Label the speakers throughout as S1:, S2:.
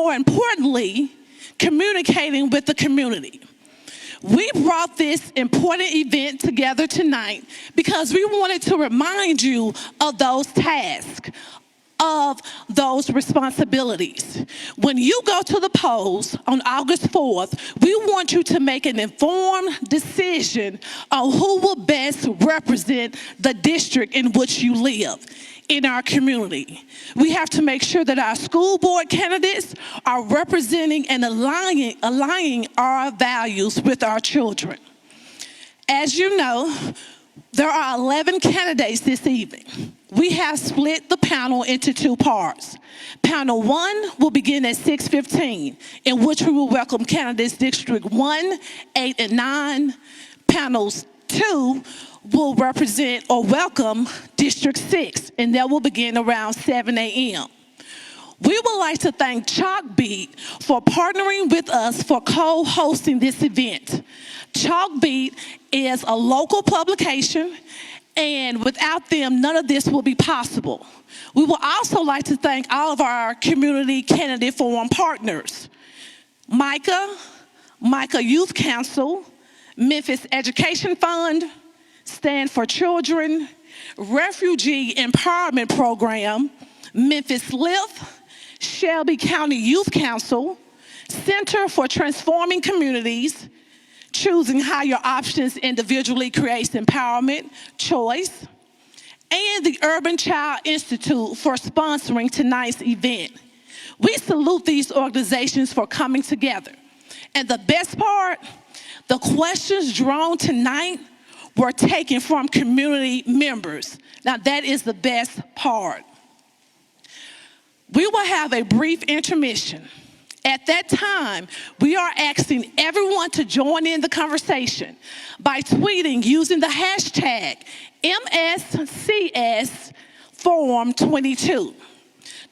S1: more importantly, communicating with the community. We brought this important event together tonight because we wanted to remind you of those tasks, of those responsibilities. When you go to the polls on August 4th, we want you to make an informed decision on who will best represent the district in which you live in our community. We have to make sure that our school board candidates are representing and aligning our values with our children. As you know, there are 11 candidates this evening. We have split the panel into two parts. Panel 1 will begin at 6:15, in which we will welcome candidates District 1, 8, and 9. Panels 2 will represent or welcome District 6, and that will begin around 7 a.m. We would like to thank Chalkbeat for partnering with us for co-hosting this event. Chalkbeat is a local publication, and without them, none of this will be possible. We would also like to thank all of our community candidate forum partners. Micah Youth Council, Memphis Education Fund, Stand for Children, Refugee Empowerment Program, Memphis Lift, Shelby County Youth Council, Center for Transforming Communities, Choosing Higher Options Individually Creates Empowerment, Choice, and the Urban Child Institute for sponsoring tonight's event. We salute these organizations for coming together. And the best part, the questions drawn tonight were taken from community members. Now that is the best part. We will have a brief intermission. At that time, we are asking everyone to join in the conversation by tweeting using the hashtag MSCSForum22.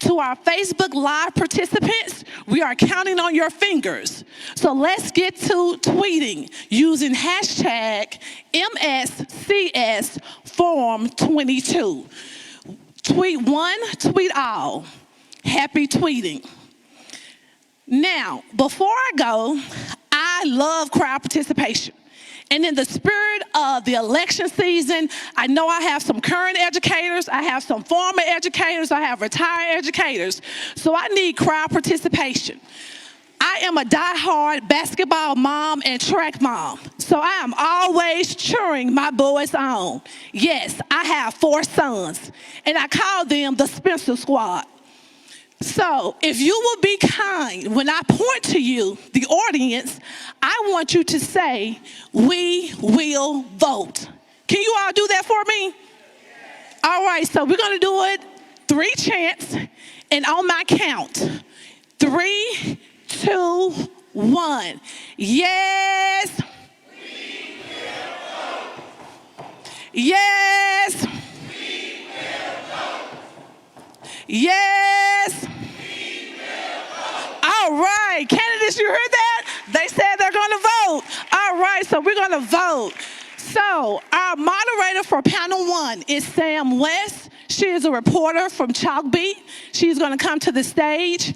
S1: To our Facebook Live participants, we are counting on your fingers. So let's get to tweeting using hashtag MSCSForum22. Tweet one, tweet all. Happy tweeting. Now, before I go, I love crowd participation. And in the spirit of the election season, I know I have some current educators, I have some former educators, I have retired educators. So I need crowd participation. I am a diehard basketball mom and track mom. So I am always cheering my boys on. Yes, I have 4 sons, and I call them the Spencer Squad. So if you will be kind, when I point to you, the audience, I want you to say, "We will vote." Can you all do that for me? Yes. All right, so we're going to do it 3 chants, and on my count, 3, 2, 1. Yes. We will vote. Yes. We will vote. Yes. All right, candidates, you heard that? They said they're going to vote. All right, so we're going to vote. So our moderator for panel 1 is Sam West. She is a reporter from Chalkbeat. She's going to come to the stage.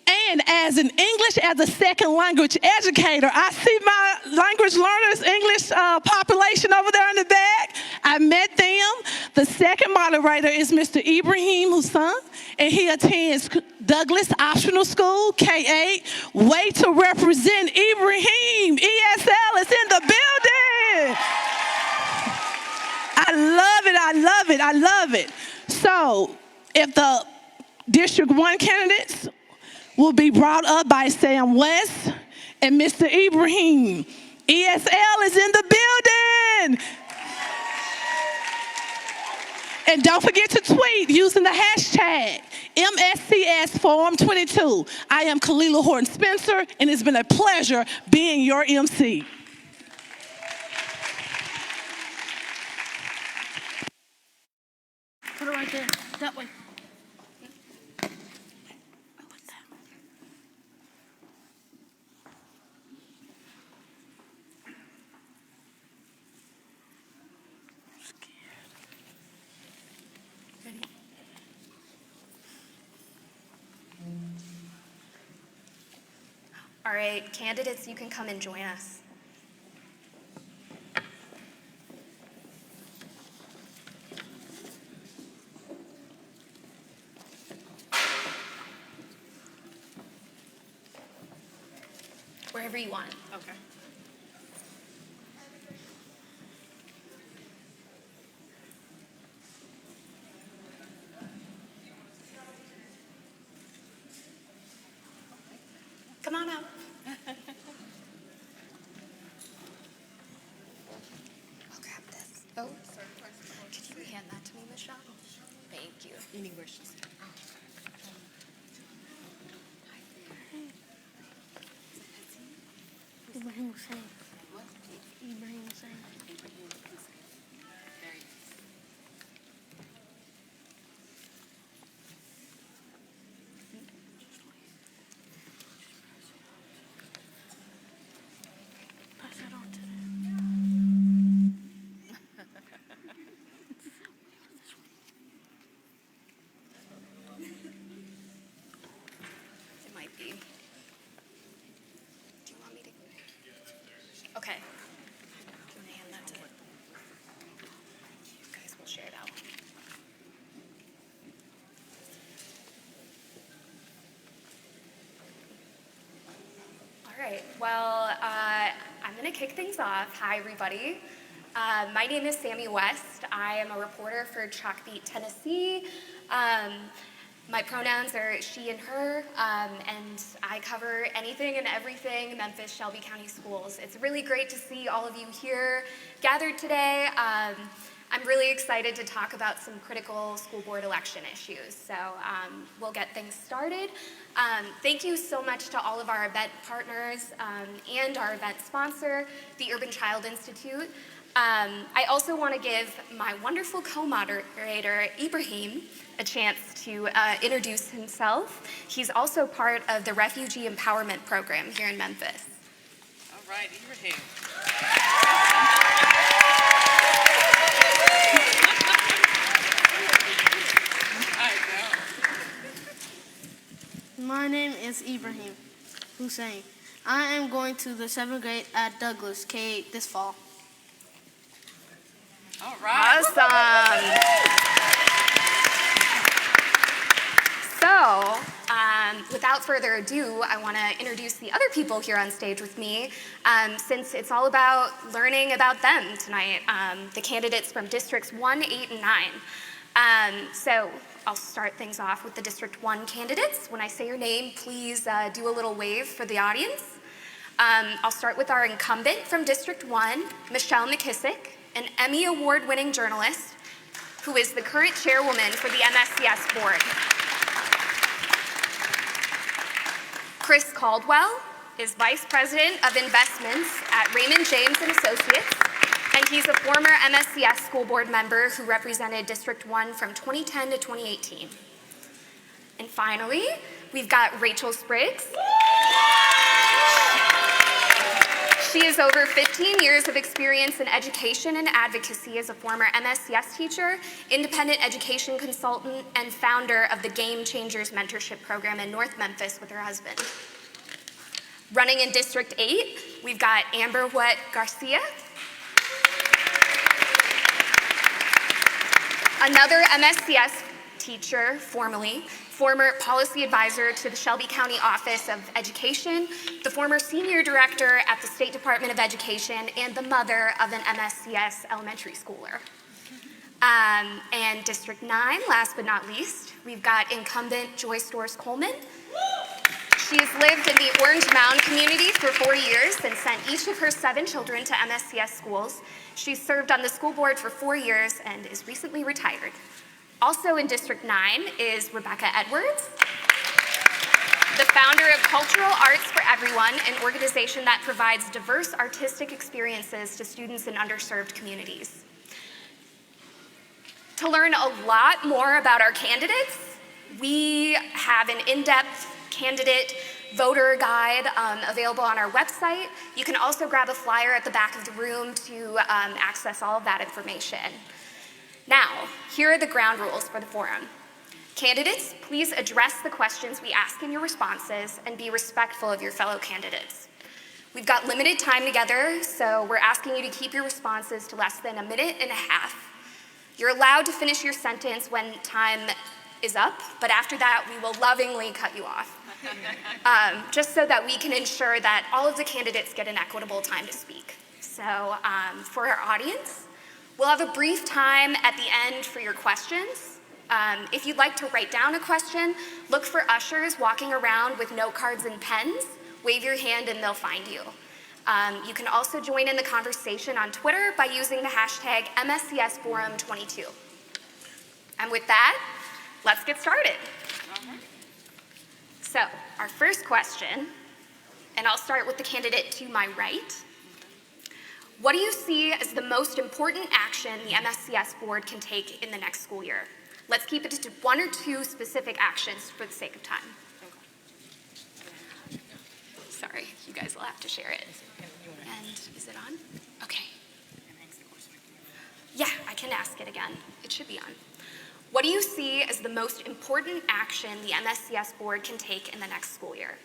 S1: And as an English as a second language educator, I see my language learners, English population over there in the back. I met them. The second moderator is Mr. Ibrahim Hussein, and he attends Douglas Optional School, K-8. Way to represent Ibrahim. ESL is in the building. I love it, I love it, I love it. So if the District 1 candidates will be brought up by Sam West and Mr. Ibrahim. ESL is in the building. And don't forget to tweet using the hashtag MSCSForum22. I am Kalila Horton Spencer, and it's been a pleasure being your MC. Put it right there, that way.
S2: All right, candidates, you can come and join us. Wherever you want.
S1: Okay.
S2: Come on out. I'll grab this. Oh, could you hand that to me, Michelle? Thank you.
S3: English.
S4: Ibrahim Hussein. What? Ibrahim Hussein.
S3: Very nice.
S4: Pass it on to them.
S2: It might be. Do you want me to? Okay. Do you want to hand that to them? You guys will share it out. All right. Well, I'm going to kick things off. Hi, everybody. My name is Sammy West. I am a reporter for Chalkbeat, Tennessee. My pronouns are she and her, and I cover anything and everything Memphis, Shelby County schools. It's really great to see all of you here gathered today. I'm really excited to talk about some critical school board election issues. So we'll get things started. Thank you so much to all of our event partners and our event sponsor, the Urban Child Institute. I also want to give my wonderful co-moderator, Ibrahim, a chance to introduce himself. He's also part of the Refugee Empowerment Program here in Memphis.
S3: All right, Ibrahim.
S4: My name is Ibrahim Hussein. I am going to the 7th grade at Douglas K this fall.
S3: All right.
S2: Awesome. So, without further ado, I want to introduce the other people here on stage with me, since it's all about learning about them tonight, the candidates from Districts 1, 8, and 9. So I'll start things off with the District 1 candidates. When I say your name, please do a little wave for the audience. I'll start with our incumbent from District 1, Michelle McKissick, an Emmy Award-winning journalist who is the current chairwoman for the MSCS board. Chris Caldwell is Vice President of Investments at Raymond James and Associates, and he's a former MSCS school board member who represented District 1 from 2010 to 2018. And finally, we've got Rachel Spriggs. She has over 15 years of experience in education and advocacy as a former MSCS teacher, independent education consultant, and founder of the Game Changers Mentorship Program in North Memphis with her husband. Running in District 8, we've got Amber Wet Garcia, another MSCS teacher, former policy advisor to the Shelby County Office of Education, the former senior director at the State Department of Education, and the mother of an MSCS elementary schooler. And District 9, last but not least, we've got incumbent Joyce Doris Coleman. She has lived in the Orange Mound community for 4 years and sent each of her 7 children to MSCS schools. She's served on the school board for 4 years and is recently retired. Also in District 9 is Rebecca Edwards, the founder of Cultural Arts for Everyone, an organization that provides diverse artistic experiences to students in underserved communities. To learn a lot more about our candidates, we have an in-depth candidate voter guide available on our website. You can also grab a flyer at the back of the room to access all of that information. Now, here are the ground rules for the forum. Candidates, please address the questions we ask in your responses and be respectful of your fellow candidates. We've got limited time together, so we're asking you to keep your responses to less than a minute and a half. You're allowed to finish your sentence when time is up, but after that, we will lovingly cut you off, just so that we can ensure that all of the candidates get an equitable time to speak. So for our audience, we'll have a brief time at the end for your questions. If you'd like to write down a question, look for ushers walking around with note cards and pens. Wave your hand and they'll find you. You can also join in the conversation on Twitter by using the hashtag MSCSForum22. And with that, let's get started. So, our first question, and I'll start with the candidate to my right. What do you see as the most important action the MSCS board can take in the next school year? Let's keep it to 1 or 2 specific actions for the sake of time. Sorry, you guys will have to share it. And is it on? Okay. Yeah, I can ask it again. It should be on. What do you see as the most important action the MSCS board can take in the next school year?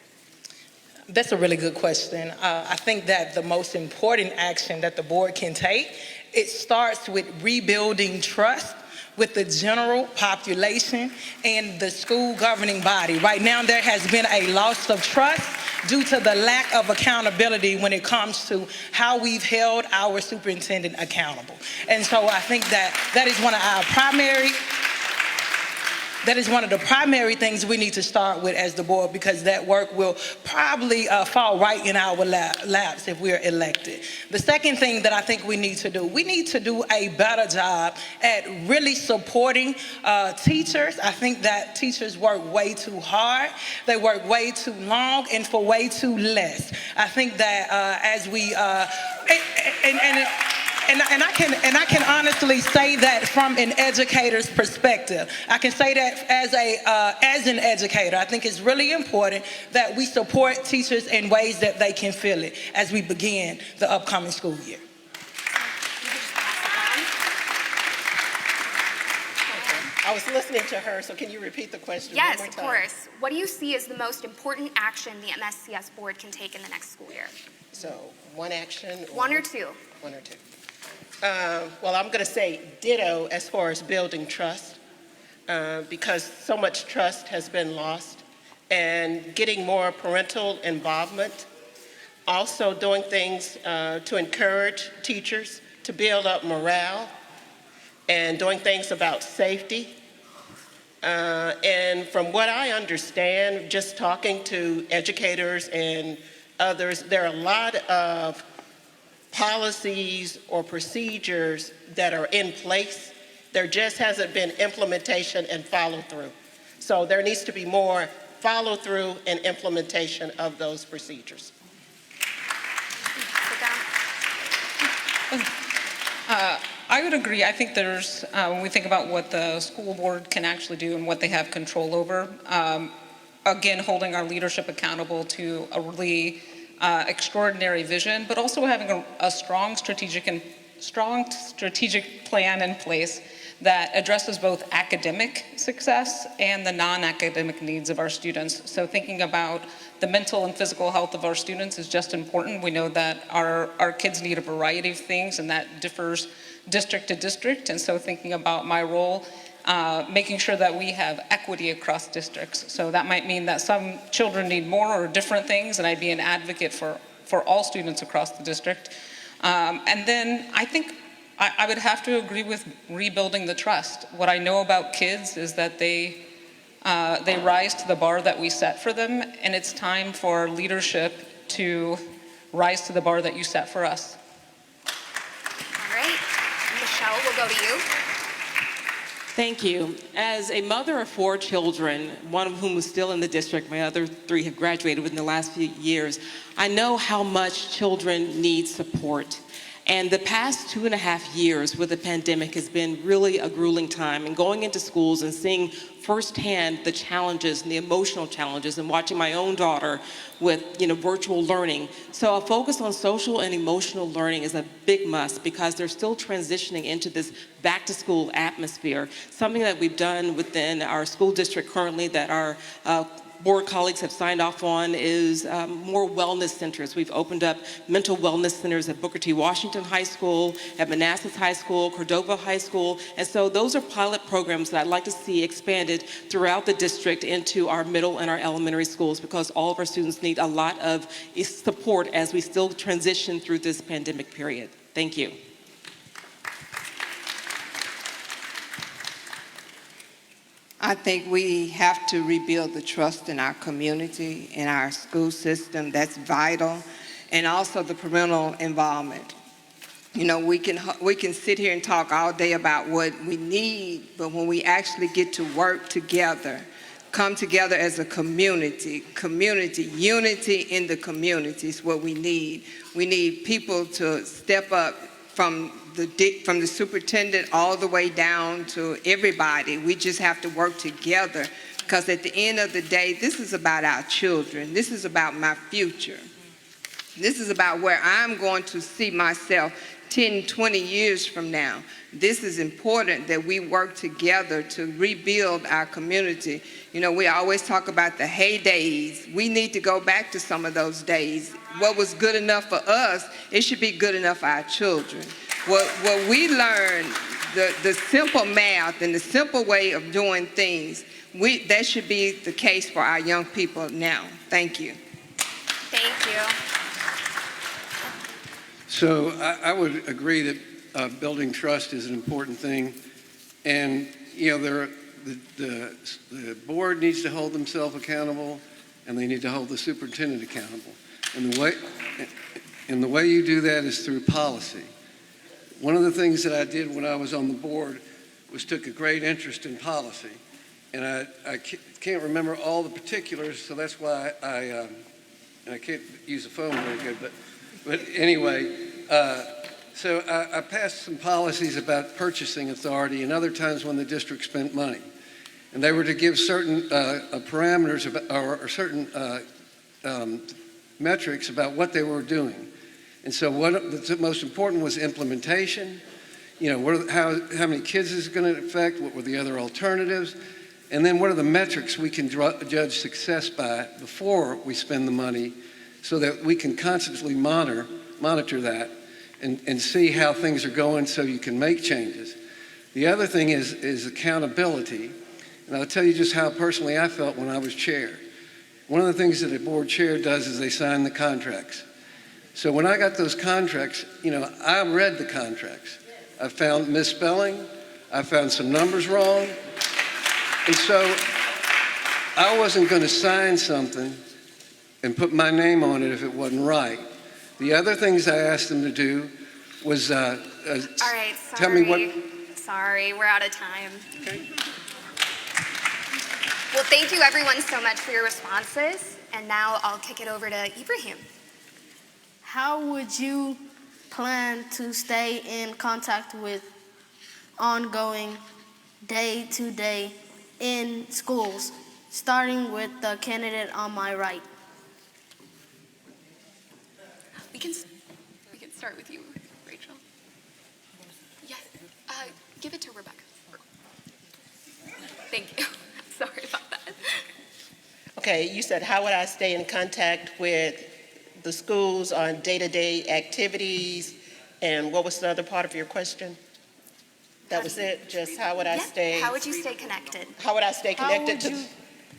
S5: That's a really good question. I think that the most important action that the board can take, it starts with rebuilding trust with the general population and the school governing body. Right now, there has been a loss of trust due to the lack of accountability when it comes to how we've held our superintendent accountable. And so I think that is one of our primary That is one of the primary things we need to start with as the board, because that work will probably fall right in our laps if we're elected. The second thing that I think we need to do a better job at really supporting teachers. I think that teachers work way too hard, they work way too long, and for way too less. I think that as we, and I can honestly say that from an educator's perspective. I can say that as an educator, I think it's really important that we support teachers in ways that they can feel it as we begin the upcoming school year.
S6: I was listening to her, so can you repeat the question
S2: Yes,
S6: one more
S2: of
S6: time?
S2: course. What do you see as the most important action the MSCS board can take in the next school year?
S6: So, one action?
S2: One or two.
S6: One or two. Well, I'm going to say ditto as far as building trust, because so much trust has been lost, and getting more parental involvement. Also doing things to encourage teachers to build up morale, and doing things about safety. And from what I understand, just talking to educators and others, there are a lot of policies or procedures that are in place. There just hasn't been implementation and follow through. So there needs to be more follow through and implementation of those procedures.
S3: I would agree. I think there's, when we think about what the school board can actually do and what they have control over, again, holding our leadership accountable to a really extraordinary vision, but also having a strong strategic plan in place that addresses both academic success and the non-academic needs of our students. So thinking about the mental and physical health of our students is just important. We know that our kids need a variety of things, and that differs district to district. And so thinking about my role, making sure that we have equity across districts. So that might mean that some children need more or different things, and I'd be an advocate for all students across the district. And then I think I would have to agree with rebuilding the trust. What I know about kids is that they rise to the bar that we set for them, and it's time for leadership to rise to the bar that you set for us.
S2: All right, Michelle, we'll go to you.
S7: Thank you. As a mother of 4 children, one of whom is still in the district, my other 3 have graduated within the last few years, I know how much children need support. And the past 2.5 years with the pandemic has been really a grueling time. And going into schools and seeing firsthand the challenges and the emotional challenges, and watching my own daughter with virtual learning. So a focus on social and emotional learning is a big must, because they're still transitioning into this back to school atmosphere. Something that we've done within our school district currently that our board colleagues have signed off on is more wellness centers. We've opened up mental wellness centers at Booker T. Washington High School, at Manassas High School, Cordova High School, and so those are pilot programs that I'd like to see expanded throughout the district into our middle and our elementary schools, because all of our students need a lot of support as we still transition through this pandemic period. Thank you.
S8: I think we have to rebuild the trust in our community, in our school system. That's vital. And also the parental involvement. We can sit here and talk all day about what we need, but when we actually get to work together, come together as a community, unity in the community is what we need. We need people to step up from the superintendent all the way down to everybody. We just have to work together, because at the end of the day, this is about our children. This is about my future. This is about where I'm going to see myself 10, 20 years from now. This is important that we work together to rebuild our community. We always talk about the heydays. We need to go back to some of those days. What was good enough for us, it should be good enough for our children. What we learned, the simple math and the simple way of doing things, that should be the case for our young people now. Thank you.
S2: Thank you.
S9: So I would agree that building trust is an important thing, and the board needs to hold themselves accountable, and they need to hold the superintendent accountable. And the way you do that is through policy. One of the things that I did when I was on the board was took a great interest in policy, and I can't remember all the particulars, so that's why I can't use the phone very good, but anyway, so I passed some policies about purchasing authority and other times when the district spent money. And they were to give certain parameters or certain metrics about what they were doing. And so the most important was implementation. How many kids is it going to affect? What were the other alternatives? And then what are the metrics we can judge success by before we spend the money, so that we can constantly monitor that and see how things are going, so you can make changes. The other thing is accountability. And I'll tell you just how personally I felt when I was chair. One of the things that a board chair does is they sign the contracts. So when I got those contracts, I read the contracts. I found misspelling. I found some numbers wrong. And so I wasn't going to sign something and put my name on it if it wasn't right. The other things I asked them to do was
S2: All right,
S9: tell me what...
S2: Sorry, we're out of time.
S9: Okay.
S2: Well, thank you everyone so much for your responses. And now I'll kick it over to Ibrahim.
S4: How would you plan to stay in contact with ongoing day-to-day in schools, starting with the candidate on my right?
S2: We can start with you, Rachel. Yes, give it to Rebecca. Thank you. Sorry about that.
S6: Okay, you said, how would I stay in contact with the schools on day-to-day activities, and what was the other part of your question? That was it? Just how would I stay?
S2: How would you stay connected?
S6: How would I stay connected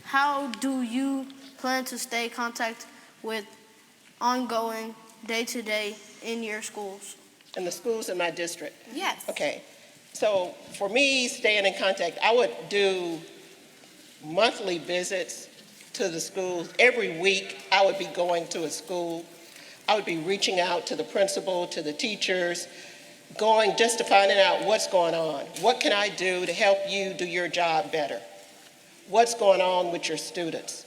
S4: How do you plan to stay in contact with ongoing day-to-day in your schools?
S6: in the schools in my district?
S2: Yes.
S6: Okay. So for me, staying in contact, I would do monthly visits to the schools. Every week, I would be going to a school. I would be reaching out to the principal, to the teachers, going just to finding out what's going on. What can I do to help you do your job better? What's going on with your students?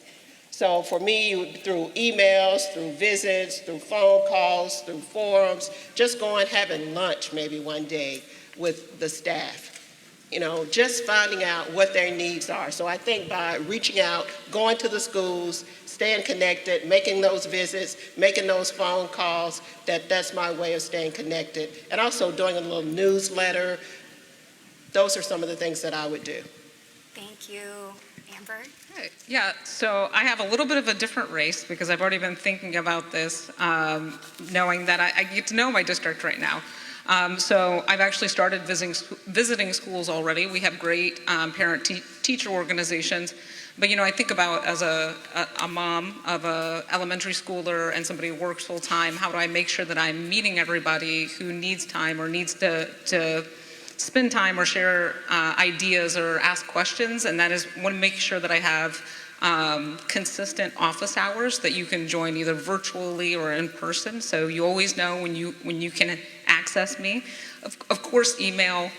S6: So for me, through emails, through visits, through phone calls, through forums, just going having lunch maybe one day with the staff, just finding out what their needs are. So I think by reaching out, going to the schools, staying connected, making those visits, making those phone calls, that's my way of staying connected. And also doing a little newsletter. Those are some of the things that I would do.
S2: Thank you. Amber?
S3: Yeah, so I have a little bit of a different race because I've already been thinking about this, knowing that I get to know my district right now. So I've actually started visiting schools already. We have great parent-teacher organizations. But I think about as a mom of an elementary schooler and somebody who works full time, how do I make sure that I'm meeting everybody who needs time or needs to spend time or share ideas or ask questions? And that is want to make sure that I have consistent office hours that you can join either virtually or in person. So you always know when you can access me. Of course, email,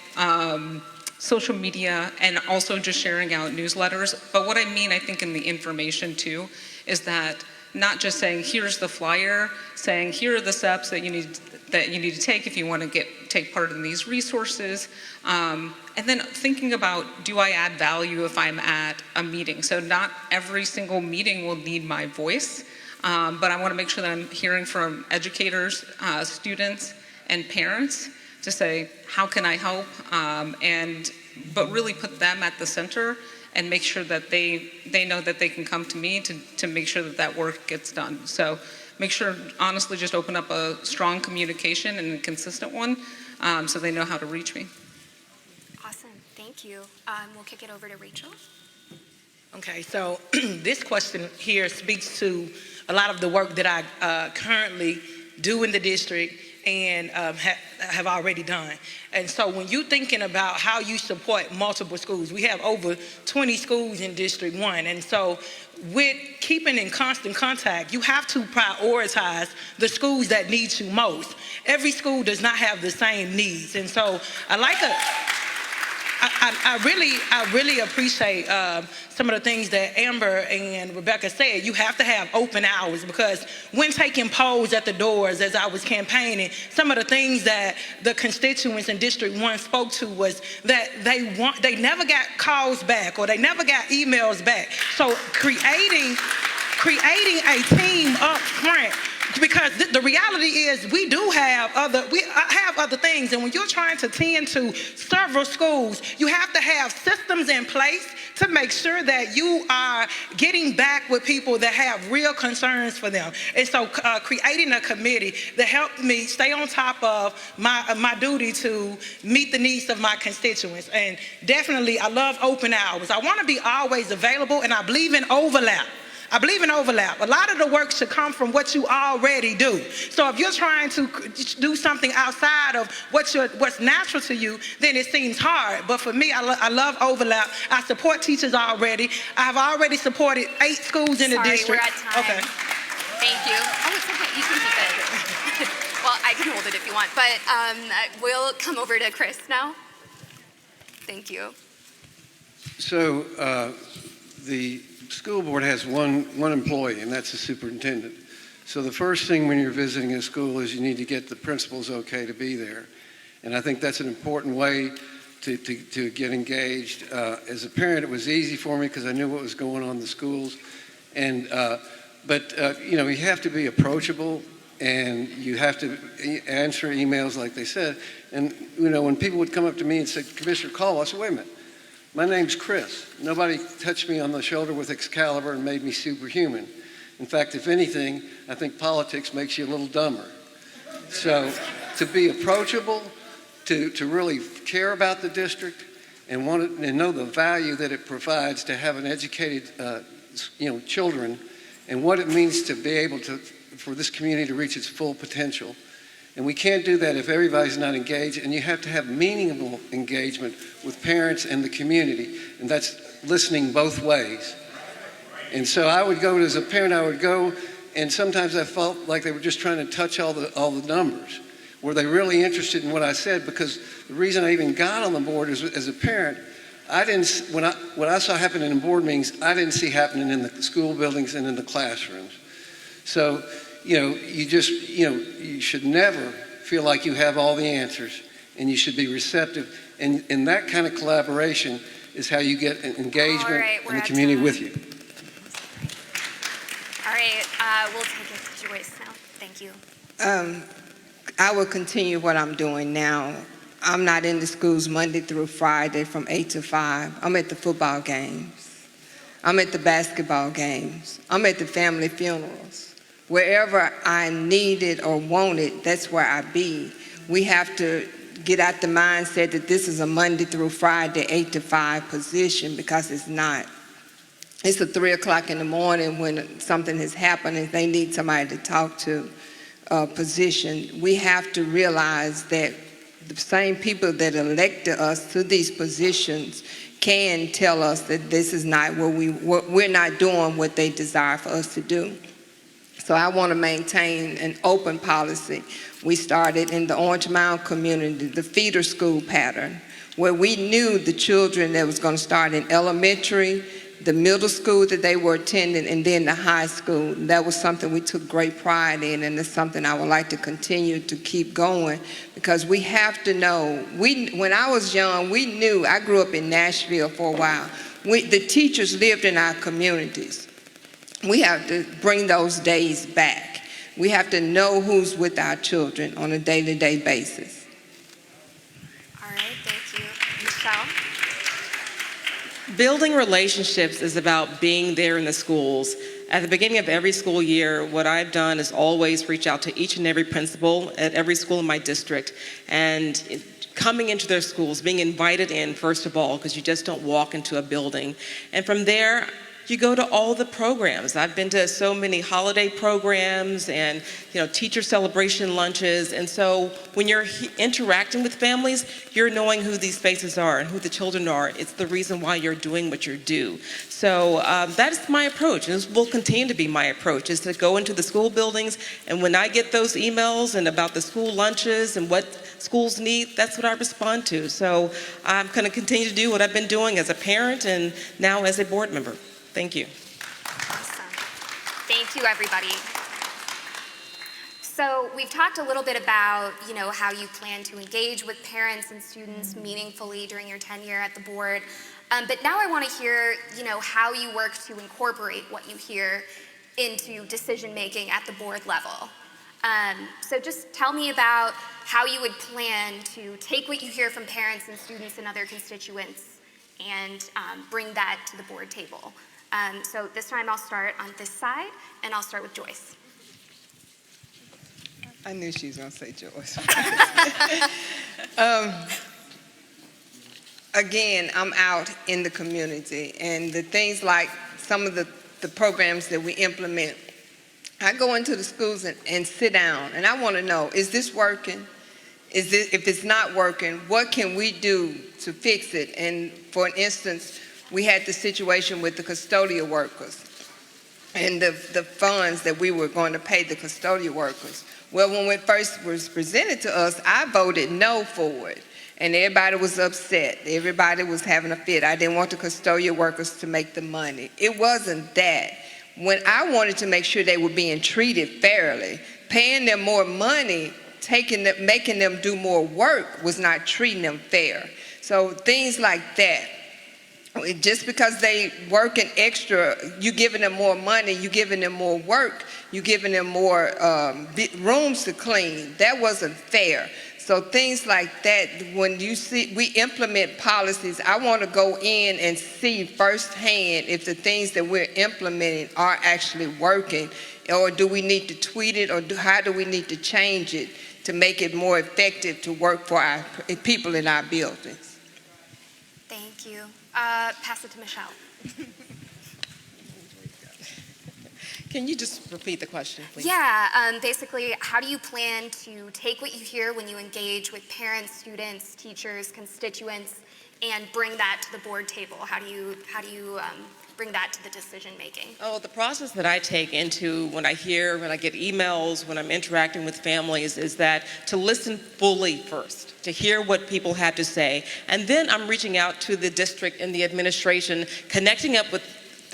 S3: social media, and also just sharing out newsletters. But what I mean, I think, in the information too, is that not just saying here's the flyer, saying here are the steps that you need to take if you want to take part in these resources, and then thinking about, do I add value if I'm at a meeting? So not every single meeting will need my voice, but I want to make sure that I'm hearing from educators, students, and parents to say, how can I help? But really put them at the center and make sure that they know that they can come to me to make sure that work gets done. So make sure, honestly, just open up a strong communication and a consistent one so they know how to reach me.
S2: Awesome. Thank you. We'll kick it over to Rachel.
S5: Okay, so this question here speaks to a lot of the work that I currently do in the district and have already done. And so when you're thinking about how you support multiple schools, we have over 20 schools in District 1. And so with keeping in constant contact, you have to prioritize the schools that need you most. Every school does not have the same needs. And so I really appreciate some of the things that Amber and Rebecca said. You have to have open hours, because when taking polls at the doors as I was campaigning, some of the things that the constituents in District 1 spoke to was that they never got calls back or they never got emails back. So creating a team up front, because the reality is we have other things, and when you're trying to tend to several schools, you have to have systems in place to make sure that you are getting back with people that have real concerns for them. And so creating a committee that helped me stay on top of my duty to meet the needs of my constituents. And definitely I love open hours. I want to be always available, and I believe in overlap. A lot of the work should come from what you already do. So if you're trying to do something outside of what's natural to you, then it seems hard. But for me, I love overlap. I support teachers already. I have already supported 8 schools in the district.
S2: Sorry, we're at time.
S5: Okay.
S2: Thank you. Oh, it's okay. You can keep it. Well, I can hold it if you want. But we'll come over to Chris now. Thank you.
S9: So the school board has one employee, and that's the superintendent. So the first thing when you're visiting a school is you need to get the principal's okay to be there. And I think that's an important way to get engaged. As a parent, it was easy for me because I knew what was going on in the schools. And but you have to be approachable, and you have to answer emails like they said. And when people would come up to me and say, "Commissioner Caldwell," I said, "Wait a minute. My name's Chris. Nobody touched me on the shoulder with Excalibur and made me superhuman. In fact, if anything, I think politics makes you a little dumber." So to be approachable, to really care about the district and know the value that it provides to have an educated children, and what it means to be able for this community to reach its full potential. And we can't do that if everybody's not engaged, and you have to have meaningful engagement with parents and the community, and that's listening both ways. And so I would go, as a parent, and sometimes I felt like they were just trying to touch all the numbers. Were they really interested in what I said? Because the reason I even got on the board as a parent What I saw happening in board meetings, I didn't see happening in the school buildings and in the classrooms. So, you should never feel like you have all the answers, and you should be receptive. And that kind of collaboration is how you get an engagement in the community with you.
S2: All right, we'll take it to Joyce now. Thank you.
S8: I will continue what I'm doing now. I'm not in the schools Monday through Friday from 8 to 5. I'm at the football games. I'm at the basketball games. I'm at the family funerals. Wherever I need it or want it, that's where I be. We have to get out the mindset that this is a Monday through Friday, 8 to 5 position, because it's not. It's a 3 o'clock in the morning when something has happened and they need somebody to talk to position. We have to realize that the same people that elected us to these positions can tell us that this is not we're not doing what they desire for us to do. So I want to maintain an open policy. We started in the Orange Mound community, the feeder school pattern, where we knew the children that was going to start in elementary, the middle school that they were attending, and then the high school. That was something we took great pride in, and it's something I would like to continue to keep going, because we have to know. When I was young, we knew. I grew up in Nashville for a while. The teachers lived in our communities. We have to bring those days back. We have to know who's with our children on a day-to-day basis.
S2: All right, thank you. Michelle?
S7: Building relationships is about being there in the schools. At the beginning of every school year, what I've done is always reach out to each and every principal at every school in my district, and coming into their schools, being invited in, first of all, because you just don't walk into a building. And from there, you go to all the programs. I've been to so many holiday programs and teacher celebration lunches. And so when you're interacting with families, you're knowing who these faces are and who the children are. It's the reason why you're doing what you do. So that is my approach, and this will continue to be my approach, is to go into the school buildings, and when I get those emails and about the school lunches and what schools need, that's what I respond to. So I'm going to continue to do what I've been doing as a parent and now as a board member. Thank you.
S2: Awesome. Thank you, everybody. So we've talked a little bit about, how you plan to engage with parents and students meaningfully during your tenure at the board. But now I want to hear, how you work to incorporate what you hear into decision-making at the board level. So just tell me about how you would plan to take what you hear from parents and students and other constituents and bring that to the board table. So this time I'll start on this side, and I'll start with Joyce.
S8: I knew she was going to say Joyce. Again, I'm out in the community, and the things like some of the programs that we implement, I go into the schools and sit down, and I want to know, is this working? If it's not working, what can we do to fix it? And for instance, we had the situation with the custodial workers and the funds that we were going to pay the custodial workers. Well, when it first was presented to us, I voted no for it. And everybody was upset. Everybody was having a fit. I didn't want the custodial workers to make the money. It wasn't that. When I wanted to make sure they were being treated fairly, paying them more money, making them do more work was not treating them fair. So things like that. Just because they working extra, you giving them more money, you giving them more work, you giving them more rooms to clean. That wasn't fair. So things like that, when you see we implement policies, I want to go in and see firsthand if the things that we're implementing are actually working, or do we need to tweak it, or how do we need to change it to make it more effective to work for our people in our buildings.
S2: Thank you. Pass it to Michelle.
S7: Can you just repeat the question, please?
S2: Yeah, basically, how do you plan to take what you hear when you engage with parents, students, teachers, constituents, and bring that to the board table? How do you bring that to the decision making?
S7: Oh, the process that I take into when I get emails, when I'm interacting with families, is that to listen fully first, to hear what people have to say, and then I'm reaching out to the district and the administration, connecting up with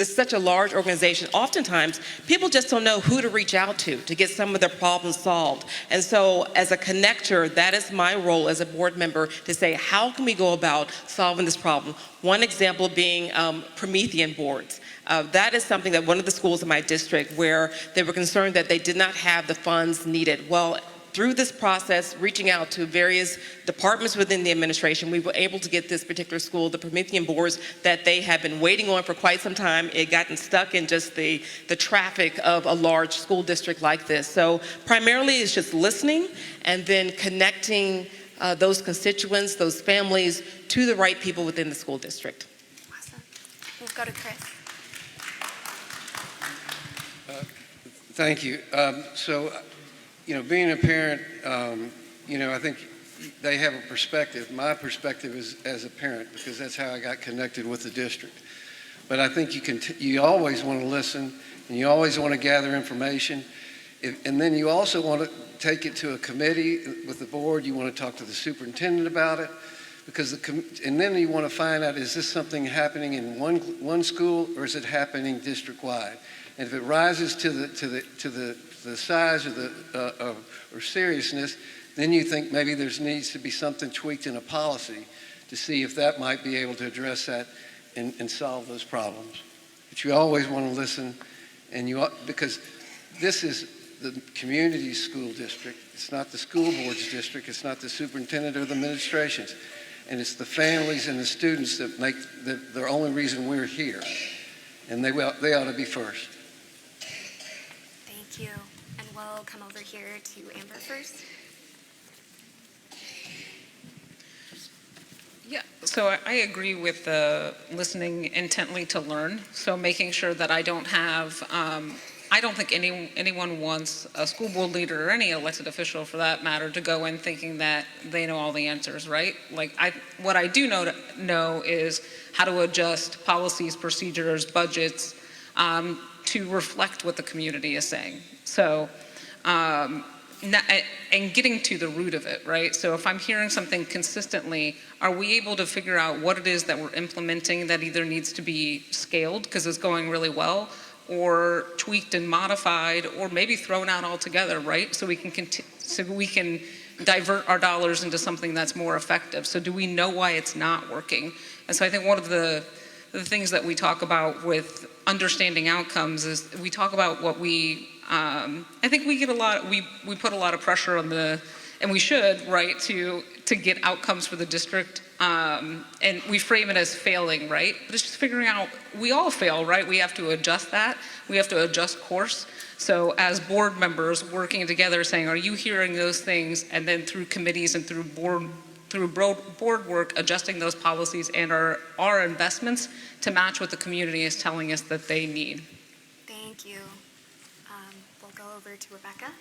S7: such a large organization. Oftentimes, people just don't know who to reach out to get some of their problems solved. And so, as a connector, that is my role as a board member to say, how can we go about solving this problem? One example being Promethean boards. That is something that one of the schools in my district where they were concerned that they did not have the funds needed. Well, through this process, reaching out to various departments within the administration, we were able to get this particular school the Promethean boards that they had been waiting on for quite some time. It gotten stuck in just the traffic of a large school district like this. So primarily it's just listening and then connecting those constituents, those families, to the right people within the school district.
S2: Awesome. We'll go to Chris.
S9: Thank you. Being a parent, I think they have a perspective. My perspective is as a parent, because that's how I got connected with the district. But I think you always want to listen, and you always want to gather information, and then you also want to take it to a committee with the board. You want to talk to the superintendent about it, and then you want to find out, is this something happening in one school, or is it happening district-wide? And if it rises to the size or seriousness, then you think maybe there needs to be something tweaked in a policy to see if that might be able to address that and solve those problems. But you always want to listen, because this is the community school district. It's not the school board's district. It's not the superintendent or the administration's. And it's the families and the students that make the only reason we're here. And they ought to be first.
S2: Thank you. And we'll come over here to Amber first.
S3: Yeah, so I agree with the listening intently to learn. So making sure that I don't think anyone wants a school board leader or any elected official for that matter to go in thinking that they know all the answers, right? What I do know is how to adjust policies, procedures, budgets to reflect what the community is saying. So, and getting to the root of it, right? So if I'm hearing something consistently, are we able to figure out what it is that we're implementing that either needs to be scaled because it's going really well, or tweaked and modified, or maybe thrown out altogether, right? So we can divert our dollars into something that's more effective. So do we know why it's not working? And so I think one of the things that we talk about with understanding outcomes is we talk about what I think we get we put a lot of pressure on and we should, right, to get outcomes for the district. And we frame it as failing, right? But it's just figuring out, we all fail, right? We have to adjust that. We have to adjust course. So as board members working together saying, are you hearing those things? And then through committees and through board work, adjusting those policies and our investments to match what the community is telling us that they need.
S2: Thank you. We'll go over to Rebecca.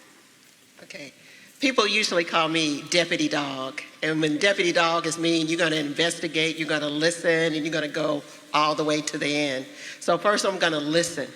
S6: Okay. People usually call me deputy dog. And when deputy dog is mean, you're going to investigate, you're going to listen, and you're going to go all the way to the end. So first I'm going to listen.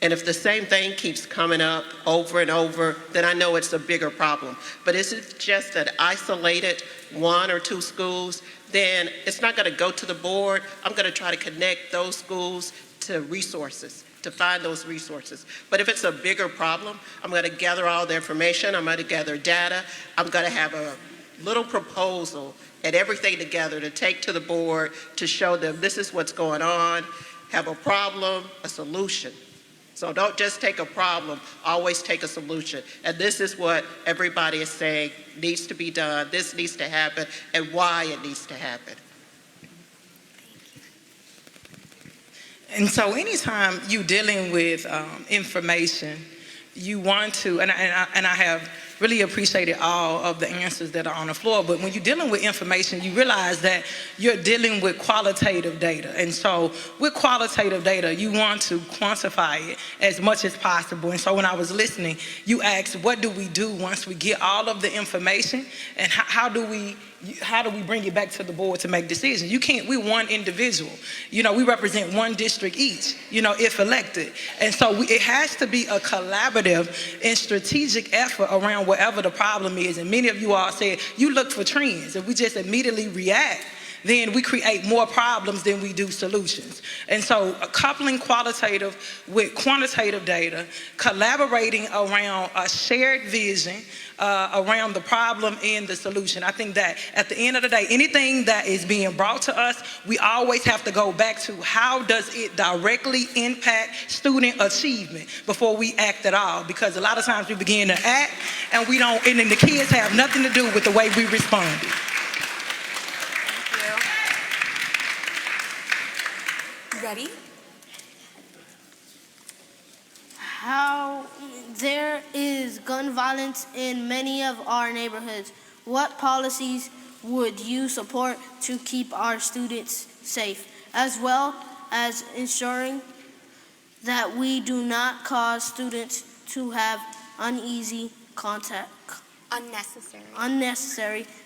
S6: And if the same thing keeps coming up over and over, then I know it's a bigger problem. But if it's just an isolated 1 or 2 schools, then it's not going to go to the board. I'm going to try to connect those schools to resources, to find those resources. But if it's a bigger problem, I'm going to gather all the information. I'm going to gather data. I'm going to have a little proposal and everything together to take to the board to show them this is what's going on, have a problem, a solution. So don't just take a problem, always take a solution. And this is what everybody is saying needs to be done, this needs to happen, and why it needs to happen.
S5: And so anytime you're dealing with information, you want to, and I have really appreciated all of the answers that are on the floor, but when you're dealing with information, you realize that you're dealing with qualitative data. And so with qualitative data, you want to quantify it as much as possible. And so when I was listening, you asked, what do we do once we get all of the information, and how do we how do we bring it back to the board to make decisions? You can't, we're one individual. You know, we represent one district each, you know, if elected. And so it has to be a collaborative and strategic effort around whatever the problem is. And many of you all said, you look for trends. If we just immediately react, then we create more problems than we do solutions. And so coupling qualitative with quantitative data, collaborating around a shared vision around the problem and the solution. I think that at the end of the day, anything that is being brought to us, we always have to go back to how does it directly impact student achievement before we act at all. Because a lot of times we begin to act and we don't, and then the kids have nothing to do with the way we responded.
S2: Ready?
S4: How there is gun violence in many of our neighborhoods. What policies would you support to keep our students safe, as well as ensuring that we do not cause students to have unnecessary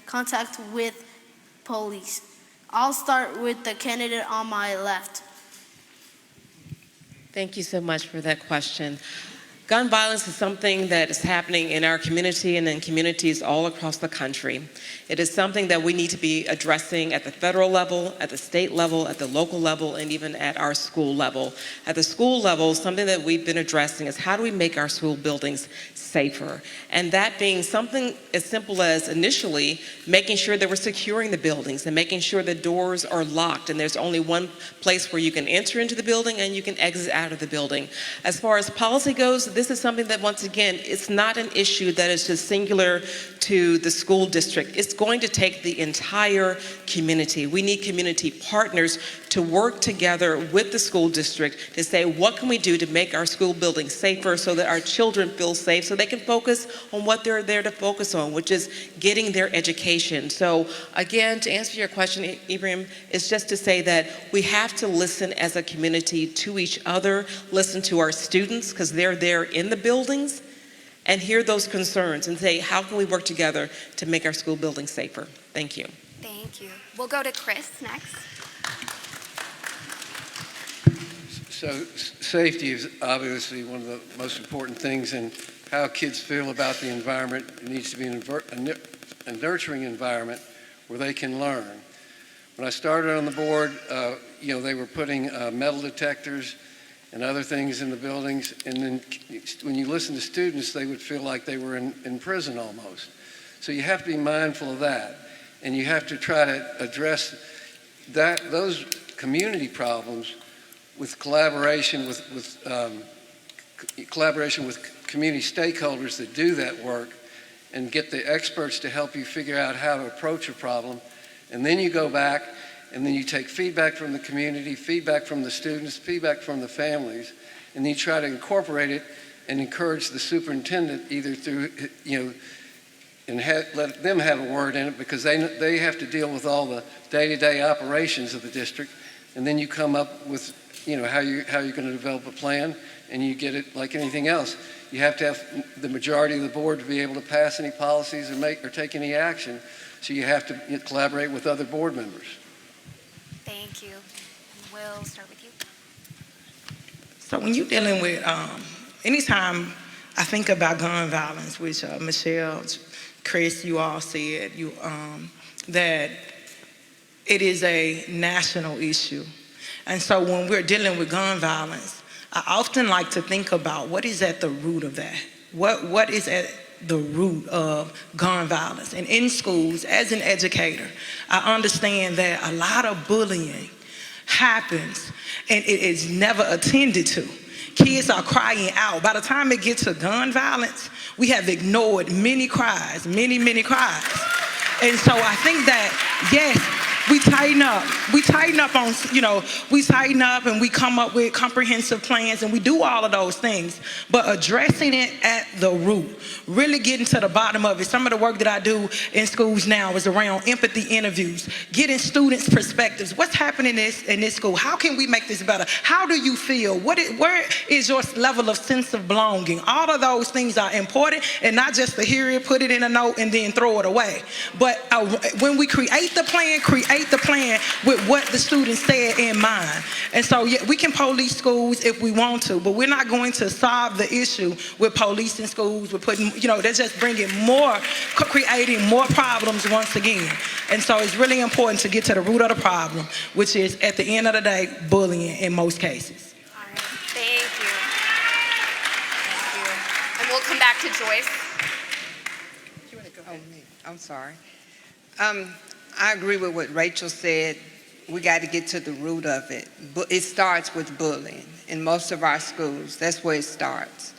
S4: contact with police? I'll start with the candidate on my left.
S7: Thank you so much for that question. Gun violence is something that is happening in our community and in communities all across the country. It is something that we need to be addressing at the federal level, at the state level, at the local level, and even at our school level. At the school level, something that we've been addressing is how do we make our school buildings safer? And that being something as simple as initially making sure that we're securing the buildings and making sure the doors are locked and there's only one place where you can enter into the building and you can exit out of the building. As far as policy goes, this is something that, once again, it's not an issue that is just singular to the school district. It's going to take the entire community. We need community partners to work together with the school district to say, what can we do to make our school buildings safer so that our children feel safe, so they can focus on what they're there to focus on, which is getting their education. So again, to answer your question, Ibrahim, is just to say that we have to listen as a community to each other, listen to our students, because they're there in the buildings, and hear those concerns and say, how can we work together to make our school buildings safer? Thank you.
S2: Thank you. We'll go to Chris next.
S9: So safety is obviously one of the most important things, and how kids feel about the environment. It needs to be a nurturing environment where they can learn. When I started on the board, they were putting metal detectors and other things in the buildings, and then when you listen to students, they would feel like they were in prison almost. So you have to be mindful of that, and you have to try to address those community problems with collaboration with community stakeholders that do that work, and get the experts to help you figure out how to approach a problem. And then you go back and then you take feedback from the community, feedback from the students, feedback from the families, and then you try to incorporate it and encourage the superintendent either through, and let them have a word in it, because they have to deal with all the day-to-day operations of the district. And then you come up with, how you're going to develop a plan, and you get it like anything else. You have to have the majority of the board to be able to pass any policies or take any action. So you have to collaborate with other board members.
S2: Thank you. We'll start with you.
S5: So when you're dealing with, anytime I think about gun violence, which Michelle, Chris, you all said, that it is a national issue. And so when we're dealing with gun violence, I often like to think about what is at the root of that. What is at the root of gun violence? And in schools, as an educator, I understand that a lot of bullying happens and it is never attended to. Kids are crying out. By the time it gets to gun violence, we have ignored many cries, many cries. And so I think that, yes, we tighten up. We tighten up on, we tighten up and we come up with comprehensive plans and we do all of those things. But addressing it at the root, really getting to the bottom of it. Some of the work that I do in schools now is around empathy interviews, getting students' perspectives. What's happening in this school? How can we make this better? How do you feel? Where is your level of sense of belonging? All of those things are important, and not just to hear it, put it in a note, and then throw it away. But when we create the plan with what the students said in mind. And so, yeah, we can police schools if we want to, but we're not going to solve the issue with policing schools. We're putting, they're just creating more problems once again. And so it's really important to get to the root of the problem, which is, at the end of the day, bullying in most cases.
S2: All right, thank you. Thank you. And we'll come back to Joyce.
S8: Oh, me. I'm sorry. I agree with what Rachel said. We got to get to the root of it. It starts with bullying in most of our schools. That's where it starts.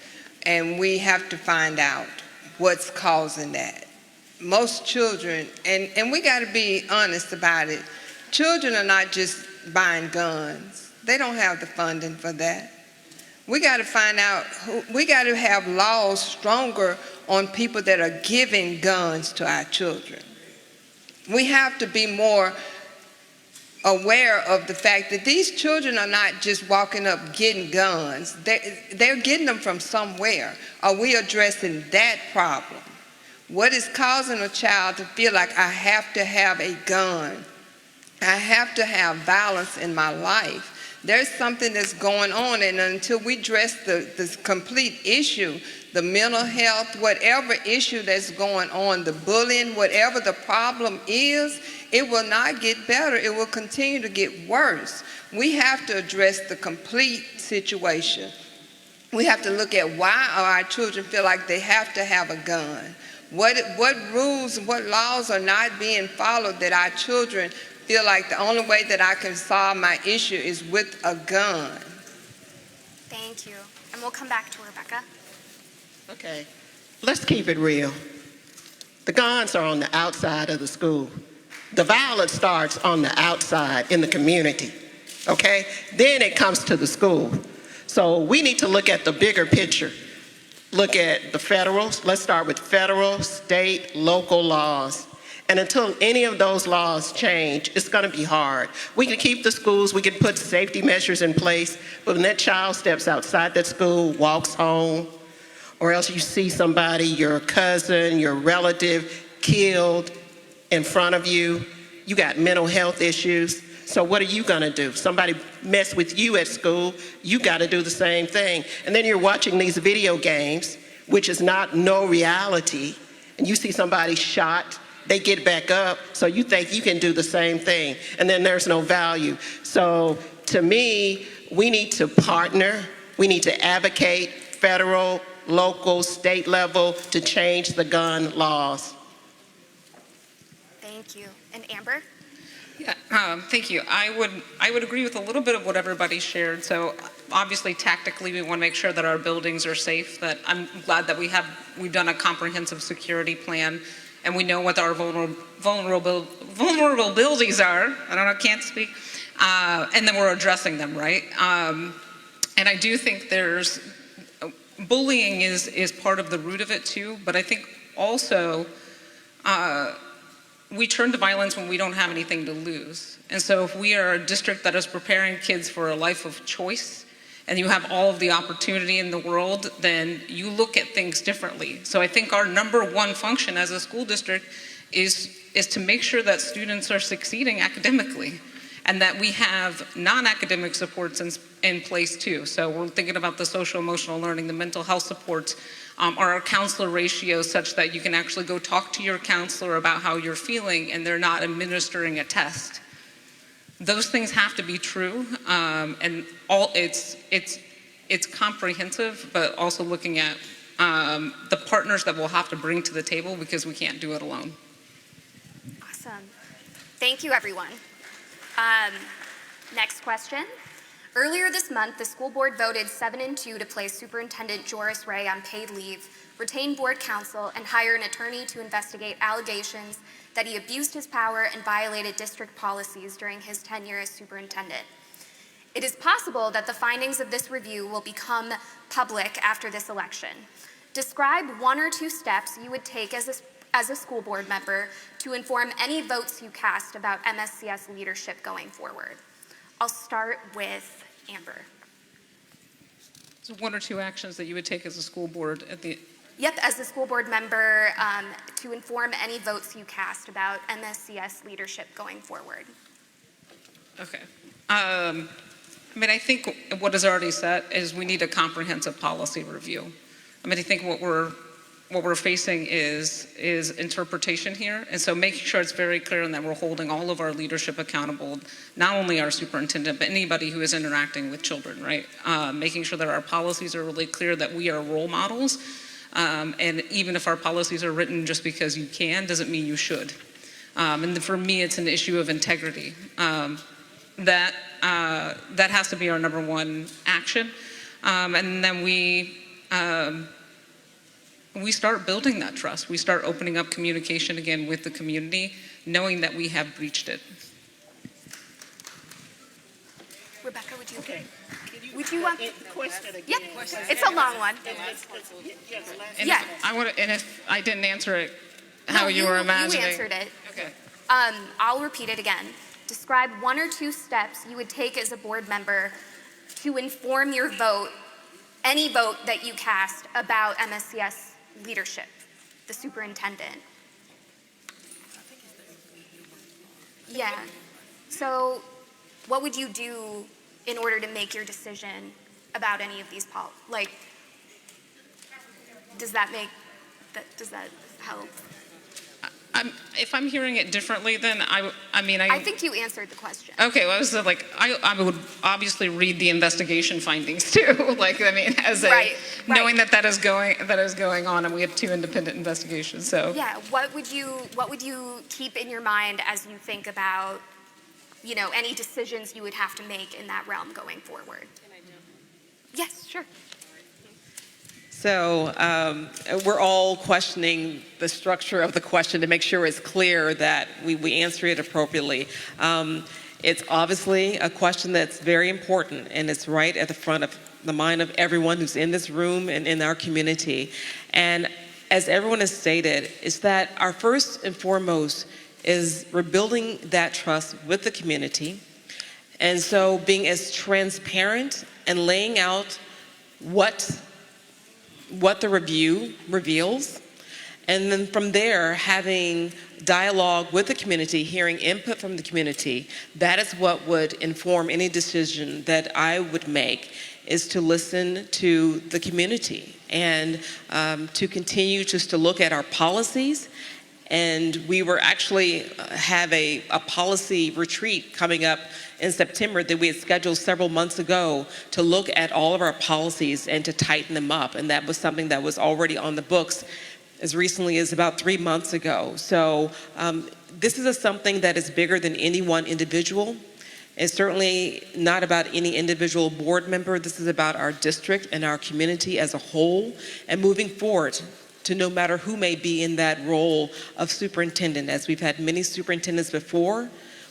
S8: And we have to find out what's causing that. Most children, and we got to be honest about it, children are not just buying guns. They don't have the funding for that. We got to find out, we got to have laws stronger on people that are giving guns to our children. We have to be more aware of the fact that these children are not just walking up getting guns. They're getting them from somewhere. Are we addressing that problem? What is causing a child to feel like I have to have a gun? I have to have violence in my life. There's something that's going on, and until we address the complete issue, the mental health, whatever issue that's going on, the bullying, whatever the problem is, it will not get better. It will continue to get worse. We have to address the complete situation. We have to look at why our children feel like they have to have a gun. What rules, what laws are not being followed that our children feel like the only way that I can solve my issue is with a gun.
S2: Thank you. And we'll come back to Rebecca.
S6: Okay, let's keep it real. The guns are on the outside of the school. The violence starts on the outside in the community, okay? Then it comes to the school. So we need to look at the bigger picture. Look at the federals. Let's start with federal, state, local laws. And until any of those laws change, it's going to be hard. We can keep the schools, we can put safety measures in place, but when that child steps outside that school, walks home, or else you see somebody, your cousin, your relative, killed in front of you, you got mental health issues. So what are you gonna do? Somebody mess with you at school, you gotta do the same thing. And then you're watching these video games, which is no reality, and you see somebody shot, they get back up, so you think you can do the same thing, and then there's no value. So to me, we need to partner, we need to advocate federal, local, state level to change the gun laws.
S2: Thank you. And Amber?
S3: Yeah, thank you. I would agree with a little bit of what everybody shared. So obviously, tactically, we want to make sure that our buildings are safe. That I'm glad that we've done a comprehensive security plan, and we know what our vulnerabilities are. Can't speak. And then we're addressing them, right? And I do think bullying is part of the root of it too. But I think also we turn to violence when we don't have anything to lose. And so if we are a district that is preparing kids for a life of choice, and you have all of the opportunity in the world, then you look at things differently. So I think our number one function as a school district is to make sure that students are succeeding academically, and that we have non-academic supports in place too. So we're thinking about the social emotional learning, the mental health supports, our counselor ratios such that you can actually go talk to your counselor about how you're feeling and they're not administering a test. Those things have to be true, and it's comprehensive, but also looking at the partners that we'll have to bring to the table because we can't do it alone.
S2: Awesome. Thank you, everyone. Next question. Earlier this month, the school board voted 7-2 to place Superintendent Joris Ray on paid leave, retain board counsel, and hire an attorney to investigate allegations that he abused his power and violated district policies during his tenure as superintendent. It is possible that the findings of this review will become public after this election. Describe 1 or 2 steps you would take as a school board member to inform any votes you cast about MSCS leadership going forward. I'll start with Amber.
S3: So 1 or 2 actions that you would take as a school board at the...
S2: Yep, as a school board member, to inform any votes you cast about MSCS leadership going forward.
S3: Okay. I mean, I think what is already set is we need a comprehensive policy review. I mean, I think what we're facing is interpretation here, and so making sure it's very clear and that we're holding all of our leadership accountable, not only our superintendent, but anybody who is interacting with children, right? Making sure that our policies are really clear, that we are role models, and even if our policies are written just because you can, doesn't mean you should. And for me, it's an issue of integrity. That has to be our number 1 action, and then we start building that trust. We start opening up communication again with the community, knowing that we have breached it.
S2: Rebecca, would you?
S6: Okay.
S2: Would you want?
S6: The question again.
S2: Yep, it's a long one.
S3: And
S2: Yeah.
S3: And if I didn't answer it how you were imagining.
S2: You answered it.
S3: Okay.
S2: I'll repeat it again. Describe 1 or 2 steps you would take as a board member to inform your vote, any vote that you cast about MSCS leadership, the superintendent. Yeah. So what would you do in order to make your decision about any of these does that help?
S3: If I'm hearing it differently, then
S2: I think you answered the question.
S3: Okay, well, I was like, I would obviously read the investigation findings too. Knowing that is going on, and we have 2 independent investigations. So
S2: yeah, what would you keep in your mind as you think about, any decisions you would have to make in that realm going forward? Can I jump in? Yes, sure.
S7: So we're all questioning the structure of the question to make sure it's clear that we answer it appropriately. It's obviously a question that's very important, and it's right at the front of the mind of everyone who's in this room and in our community. And as everyone has stated, is that our first and foremost is rebuilding that trust with the community. And so being as transparent and laying out what the review reveals, and then from there having dialogue with the community, hearing input from the community. That is what would inform any decision that I would make, is to listen to the community and to continue just to look at our policies. And we were actually have a policy retreat coming up in September that we had scheduled several months ago to look at all of our policies and to tighten them up. And that was something that was already on the books as recently as about 3 months ago. So this is something that is bigger than any one individual. It's certainly not about any individual board member. This is about our district and our community as a whole, and moving forward to no matter who may be in that role of superintendent. As we've had many superintendents before,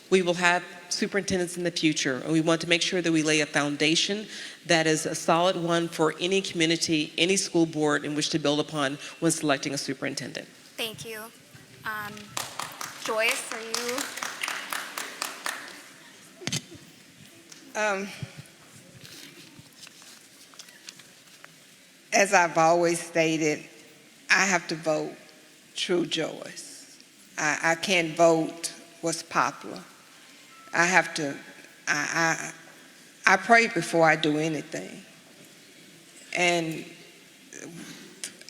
S7: we will have superintendents in the future, and we want to make sure that we lay a foundation that is a solid one for any community, any school board in which to build upon when selecting a superintendent.
S2: Thank you. Joyce, are you?
S8: As I've always stated, I have to vote true Joyce. I can't vote what's popular. I have to, I pray before I do anything. And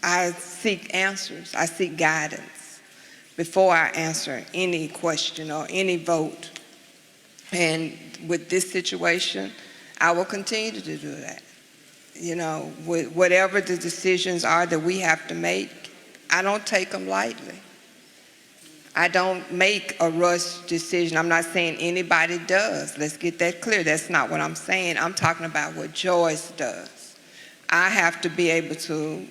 S8: I seek answers, I seek guidance before I answer any question or any vote. And with this situation, I will continue to do that. You know, whatever the decisions are that we have to make, I don't take them lightly. I don't make a rush decision. I'm not saying anybody does. Let's get that clear. That's not what I'm saying. I'm talking about what Joyce does. I have to be able to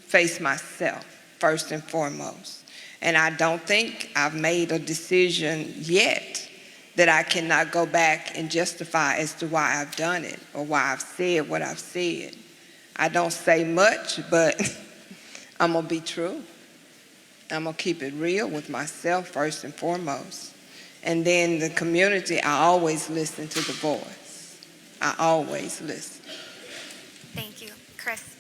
S8: face myself first and foremost. And I don't think I've made a decision yet that I cannot go back and justify as to why I've done it or why I've said what I've said. I don't say much, but I'm going to be true. I'm going to keep it real with myself first and foremost. And then the community, I always listen to the voice. I always listen.
S2: Thank you. Chris?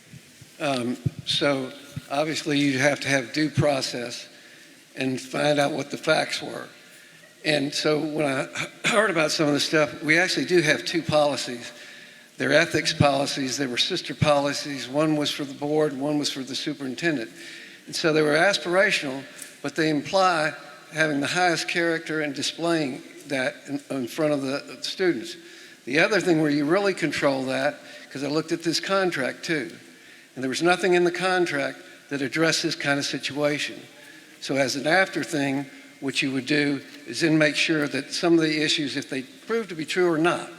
S9: So obviously you have to have due process and find out what the facts were. And so when I heard about some of the stuff, we actually do have two policies. They're ethics policies. They were sister policies. One was for the board, one was for the superintendent. And so they were aspirational, but they imply having the highest character and displaying that in front of the students. The other thing where you really control that, because I looked at this contract too, and there was nothing in the contract that addressed this kind of situation. So as an after thing, what you would do is then make sure that some of the issues, if they prove to be true or not,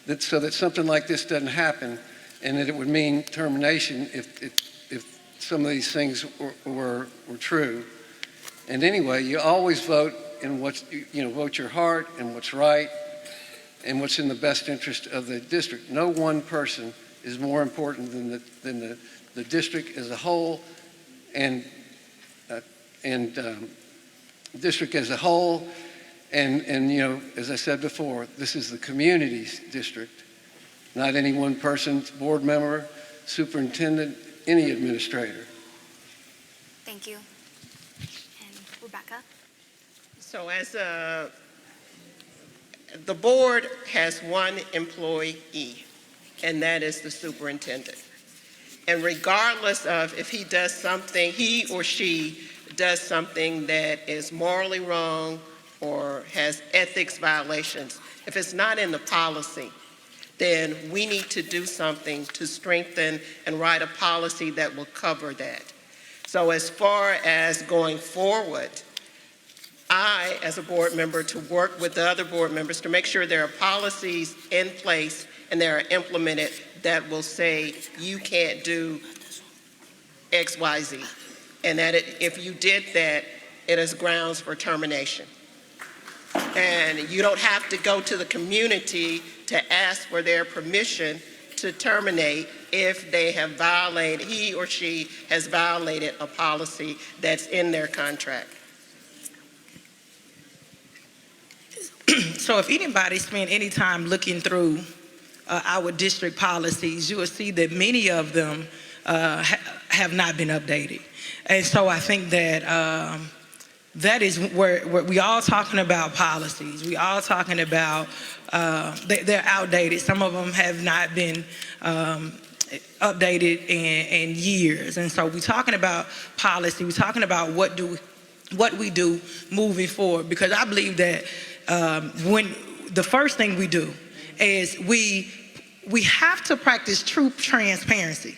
S9: that so that something like this doesn't happen, and that it would mean termination if some of these things were true. And anyway, you always vote in what's, vote your heart and what's right and what's in the best interest of the district. No one person is more important than the district as a whole and district as a whole. And as I said before, this is the community's district, not any one person's board member, superintendent, any administrator.
S2: Thank you. And Rebecca?
S6: So as the board has one employee, and that is the superintendent. And regardless of if he does something, he or she does something that is morally wrong or has ethics violations, if it's not in the policy, then we need to do something to strengthen and write a policy that will cover that. So as far as going forward, I, as a board member, to work with the other board members to make sure there are policies in place and they are implemented that will say you can't do X, Y, Z. And that if you did that, it is grounds for termination. And you don't have to go to the community to ask for their permission to terminate if they have violated, he or she has violated a policy that's in their contract.
S5: So if anybody spent any time looking through our district policies, you will see that many of them have not been updated. And so I think that that is where we all talking about policies. We all talking about, they're outdated. Some of them have not been updated in years. And so we're talking about policy. We're talking about what we do moving forward. Because I believe that when the first thing we do is we have to practice true transparency.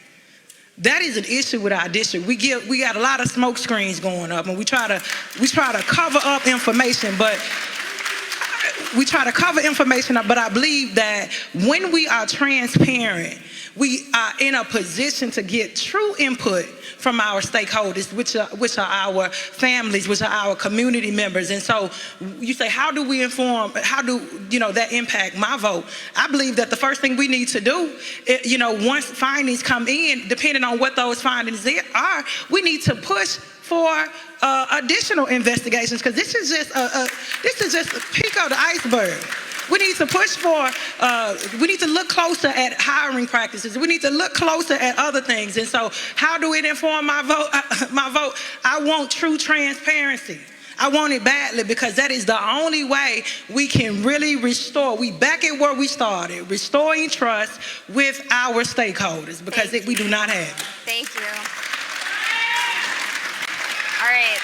S5: That is an issue with our district. We got a lot of smoke screens going up, and we try to cover up information, but I believe that when we are transparent, we are in a position to get true input from our stakeholders, which are our families, which are our community members. And so you say, how do we inform, how do that impact my vote? I believe that the first thing we need to do, once findings come in, depending on what those findings are, we need to push for additional investigations, because this is just a peak of the iceberg. We need to push for, we need to look closer at hiring practices. We need to look closer at other things. And so how do it inform my vote? I want true transparency. I want it badly, because that is the only way we can really restore. We back at where we started, restoring trust with our stakeholders, because we do not have it.
S2: Thank you. All right.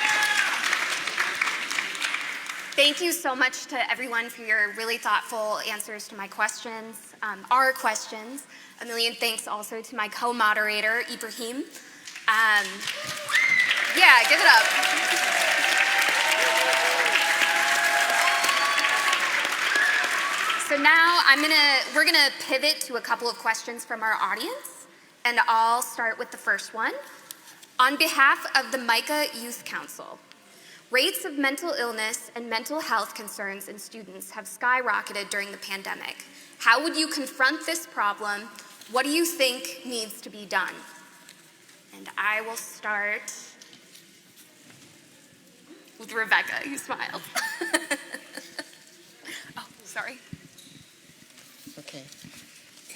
S2: Thank you so much to everyone for your really thoughtful answers to my questions, our questions. A million thanks also to my co-moderator, Ibrahim. Yeah, give it up. now we're gonna pivot to a couple of questions from our audience, and I'll start with the first one. On behalf of the Micah Youth Council, rates of mental illness and mental health concerns in students have skyrocketed during the pandemic. How would you confront this problem? What do you think needs to be done? And I will start with Rebecca, who smiled. Oh, sorry.
S6: Okay.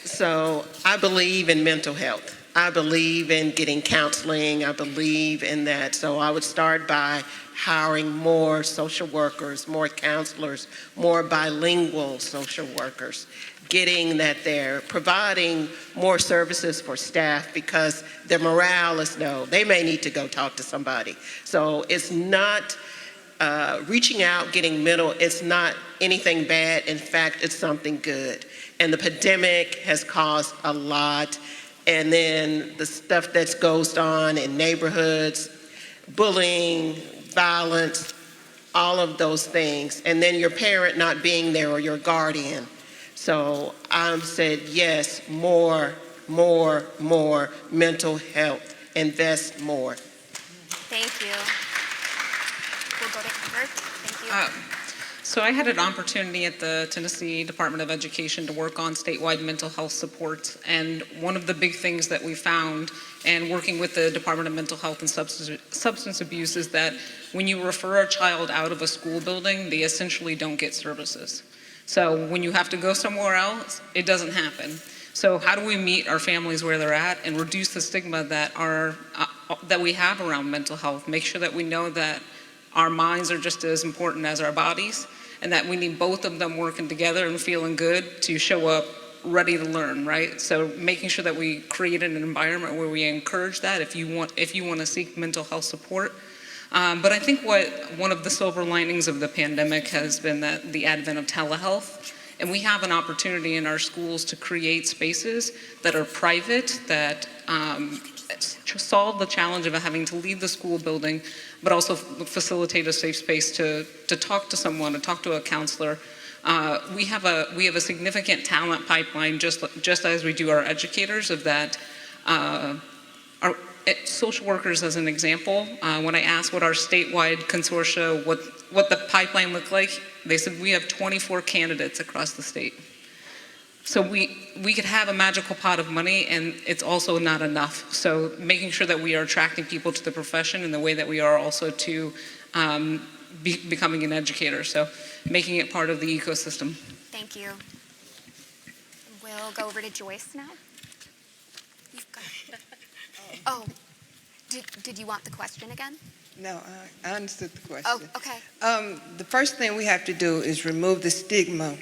S6: So I believe in mental health. I believe in getting counseling. I believe in that. So I would start by hiring more social workers, more counselors, more bilingual social workers, getting that there, providing more services for staff because their morale is low. They may need to go talk to somebody. So it's not reaching out, getting mental, it's not anything bad. In fact, it's something good. And the pandemic has caused a lot. And then the stuff that goes on in neighborhoods, bullying, violence, all of those things. And then your parent not being there or your guardian. So I said, yes, more mental health. Invest more.
S2: Thank you. We'll go to Amber. Thank you.
S3: So I had an opportunity at the Tennessee Department of Education to work on statewide mental health supports. And one of the big things that we found, and working with the Department of Mental Health and Substance Abuse, is that when you refer a child out of a school building, they essentially don't get services. So when you have to go somewhere else, it doesn't happen. So how do we meet our families where they're at and reduce the stigma that that we have around mental health? Make sure that we know that our minds are just as important as our bodies, and that we need both of them working together and feeling good to show up ready to learn, right? So making sure that we create an environment where we encourage that if you want to seek mental health support. But I think one of the silver linings of the pandemic has been that the advent of telehealth. And we have an opportunity in our schools to create spaces that are private, that solve the challenge of having to leave the school building, but also facilitate a safe space to talk to someone, to talk to a counselor. We have a significant talent pipeline, just as we do our educators, of that. Our social workers, as an example, when I asked what our statewide consortia, what the pipeline looked like, they said we have 24 candidates across the state. So we could have a magical pot of money, and it's also not enough. So making sure that we are attracting people to the profession in the way that we are also to becoming an educator. So making it part of the ecosystem.
S2: Thank you. We'll go over to Joyce now. You've got it. Oh, did you want the question again?
S8: No, I understood the question.
S2: Oh, okay.
S8: The first thing we have to do is remove the stigma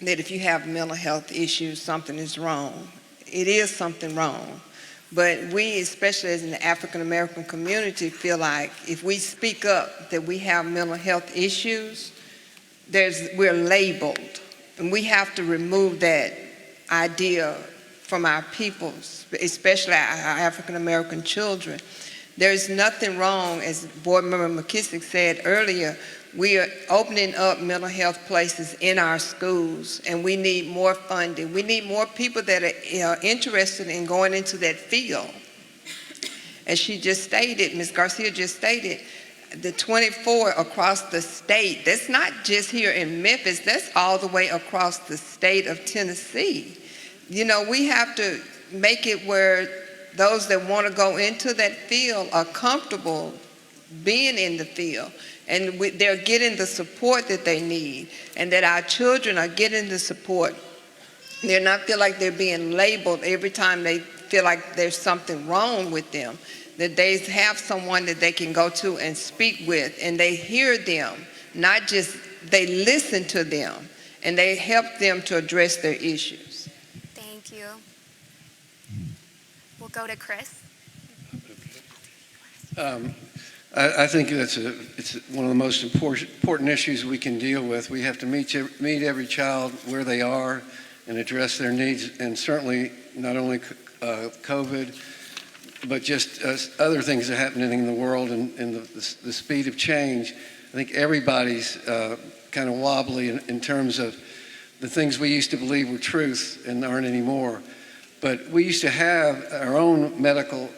S8: that if you have mental health issues, something is wrong. It is something wrong. But we, especially as in the African American community, feel like if we speak up that we have mental health issues, we're labeled. And we have to remove that idea from our people, especially our African American children. There's nothing wrong, as Board Member McKissick said earlier, we are opening up mental health places in our schools, and we need more funding. We need more people that are interested in going into that field. As she just stated, Ms. Garcia just stated, the 24 across the state, that's not just here in Memphis, that's all the way across the state of Tennessee. You know, we have to make it where those that want to go into that field are comfortable being in the field, and they're getting the support that they need, and that our children are getting the support. They're not feel like they're being labeled every time they feel like there's something wrong with them, that they have someone that they can go to and speak with, and they hear them, not just they listen to them, and they help them to address their issues.
S2: Thank you. We'll go to Chris.
S9: I think it's one of the most important issues we can deal with. We have to meet every child where they are and address their needs, and certainly not only COVID, but just other things that are happening in the world and the speed of change. I think everybody's kind of wobbly in terms of the things we used to believe were truth and aren't anymore. But we used to have our own medical,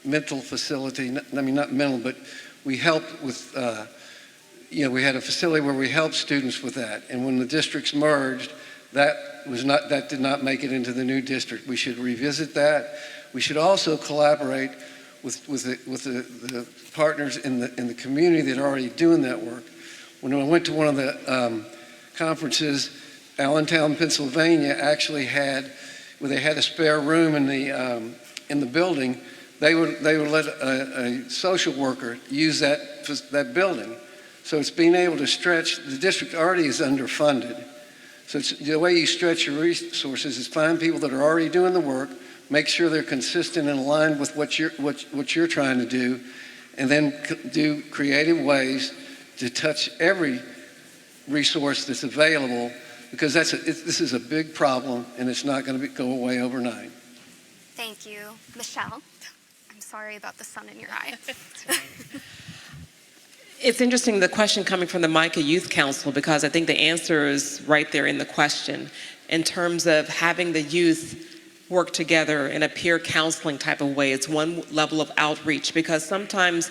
S9: mental facility. I mean, not mental, but we helped with, we had a facility where we helped students with that. And when the districts merged, that did not make it into the new district. We should revisit that. We should also collaborate with the partners in the community that are already doing that work. When I went to one of the conferences, Allentown, Pennsylvania actually had, where they had a spare room in the building, they would let a social worker use that building. So it's being able to stretch. The district already is underfunded. So the way you stretch your resources is find people that are already doing the work, make sure they're consistent and aligned with what you're trying to do, and then do creative ways to touch every resource that's available, because this is a big problem and it's not going to go away overnight.
S2: Thank you. Michelle, I'm sorry about the sun in your eye.
S7: It's interesting, the question coming from the Micah Youth Council, because I think the answer is right there in the question in terms of having the youth work together in a peer counseling type of way. It's one level of outreach, because sometimes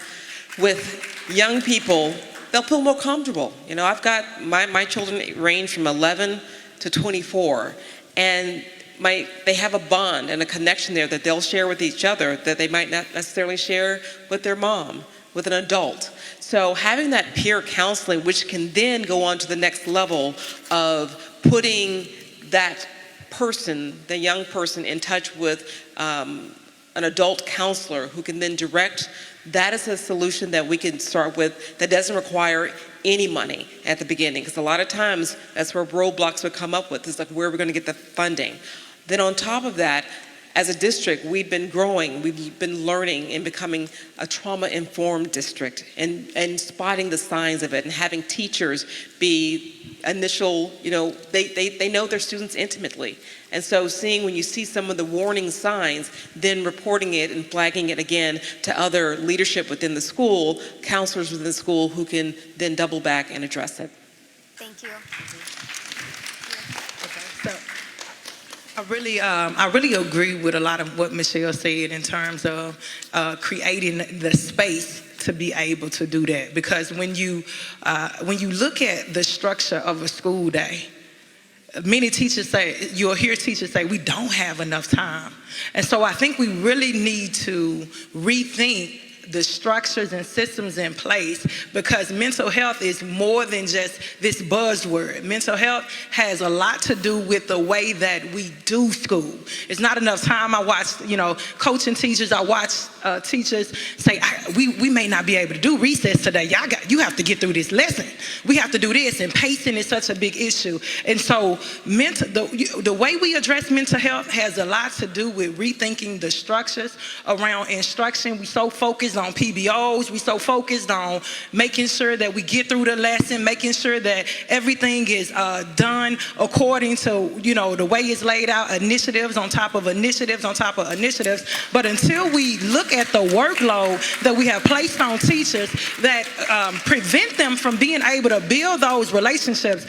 S7: with young people, they'll feel more comfortable. You know, I've got my children range from 11 to 24, and they have a bond and a connection there that they'll share with each other that they might not necessarily share with their mom, with an adult. So having that peer counseling, which can then go on to the next level of putting that person, the young person, in touch with an adult counselor who can then direct, that is a solution that we can start with that doesn't require any money at the beginning, because a lot of times that's where roadblocks would come up with. It's like, where are we going to get the funding? Then on top of that, as a district, we've been growing, we've been learning and becoming a trauma-informed district, and spotting the signs of it, and having teachers be initial, they know their students intimately. And so seeing, when you see some of the warning signs, then reporting it and flagging it again to other leadership within the school, counselors within the school, who can then double back and address it.
S2: Thank you.
S5: I really agree with a lot of what Michelle said in terms of creating the space to be able to do that. Because when you look at the structure of a school day, many teachers say, you'll hear teachers say, we don't have enough time. And so I think we really need to rethink the structures and systems in place, because mental health is more than just this buzzword. Mental health has a lot to do with the way that we do school. It's not enough time. I watch, coaching teachers. I watch teachers say, we may not be able to do recess today. You have to get through this lesson. We have to do this, and pacing is such a big issue. And so the way we address mental health has a lot to do with rethinking the structures around instruction. We so focused on PBOs, we so focused on making sure that we get through the lesson, making sure that everything is done according to the way it's laid out, initiatives on top of initiatives on top of initiatives. But until we look at the workload that we have placed on teachers that prevent them from being able to build those relationships,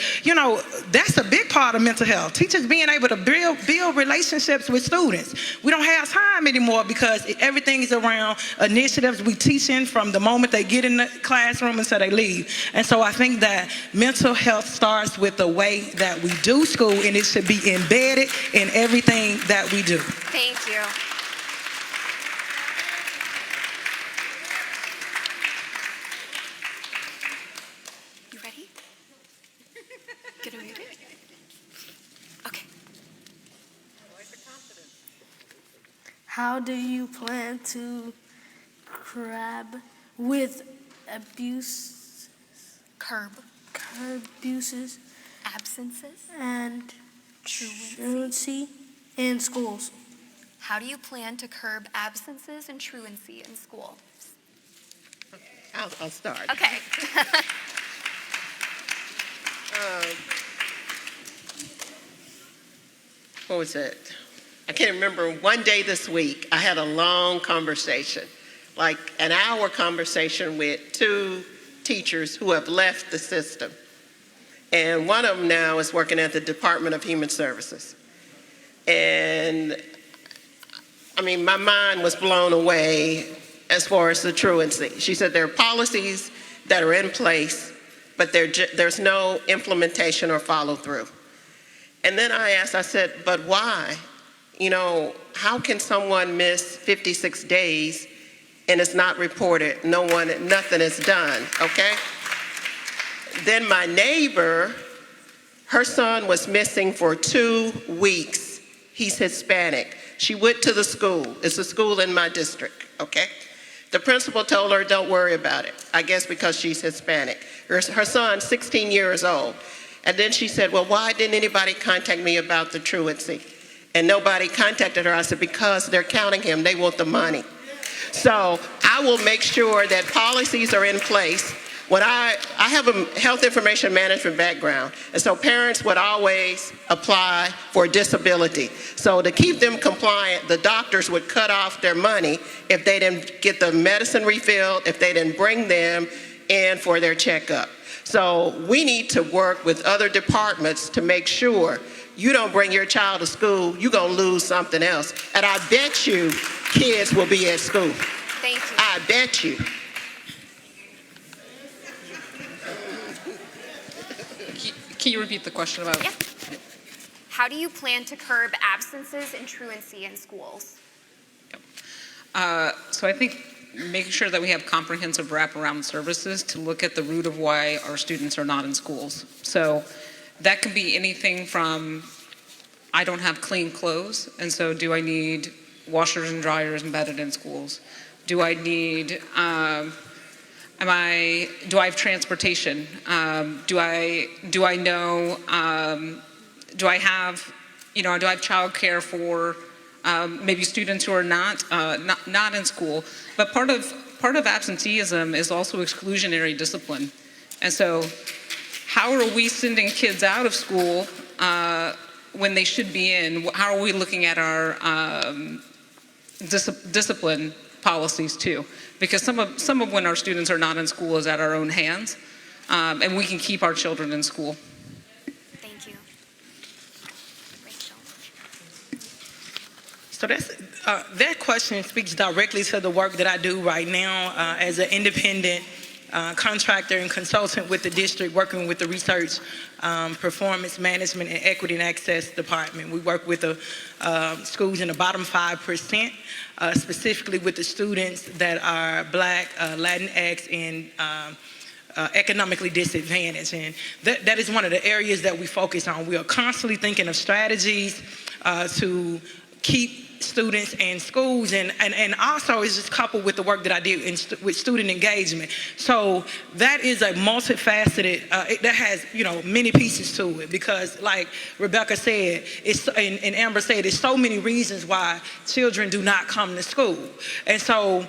S5: that's a big part of mental health. Teachers being able to build relationships with students. We don't have time anymore because everything is around initiatives. We teaching from the moment they get in the classroom until they leave. And so I think that mental health starts with the way that we do school, and it should be embedded in everything that we do.
S2: Thank you. You ready? Get muted. Okay.
S4: How do you plan to curb abuses
S2: Absences.
S4: and truancy in schools?
S2: How do you plan to curb absences and truancy in school?
S6: I'll start.
S2: Okay.
S6: What was it? I can't remember. One day this week, I had a long conversation, like an hour conversation with two teachers who have left the system. And one of them now is working at the Department of Human Services. And I mean, my mind was blown away as far as the truancy. She said there are policies that are in place, but there's no implementation or follow through. And then I asked, I said, but why? You know, how can someone miss 56 days and it's not reported? Nothing is done, okay? Then my neighbor, her son was missing for 2 weeks. He's Hispanic. She went to the school. It's a school in my district, okay? The principal told her, don't worry about it. I guess because she's Hispanic. Her son's 16 years old. And then she said, well, why didn't anybody contact me about the truancy? And nobody contacted her. I said, because they're counting him. They want the money. So I will make sure that policies are in place. When I have a health information management background, and so parents would always apply for disability. So to keep them compliant, the doctors would cut off their money if they didn't get the medicine refilled, if they didn't bring them in for their checkup. So we need to work with other departments to make sure you don't bring your child to school, you're gonna lose something else. And I bet you kids will be at school.
S2: Thank you.
S6: I bet you.
S3: Can you repeat the question about?
S2: Yeah. How do you plan to curb absences and truancy in schools?
S3: So I think making sure that we have comprehensive wraparound services to look at the root of why our students are not in schools. So that could be anything from, I don't have clean clothes, and so do I need washers and dryers embedded in schools? Do I need, do I have transportation? Do I have childcare for maybe students who are not in school? But part of absenteeism is also exclusionary discipline. And so how are we sending kids out of school when they should be in? How are we looking at our discipline policies too? Because some of when our students are not in school is at our own hands, and we can keep our children in school.
S2: Thank you. Rachel.
S5: So that question speaks directly to the work that I do right now as an independent contractor and consultant with the district, working with the research, performance management, and equity and access department. We work with the schools in the bottom 5%, specifically with the students that are Black, Latinx, and economically disadvantaged. And that is one of the areas that we focus on. We are constantly thinking of strategies to keep students in schools, and also is just coupled with the work that I do with student engagement. So that is a multifaceted, that has many pieces to it, because like Rebecca said, and Amber said, there's so many reasons why children do not come to school. And so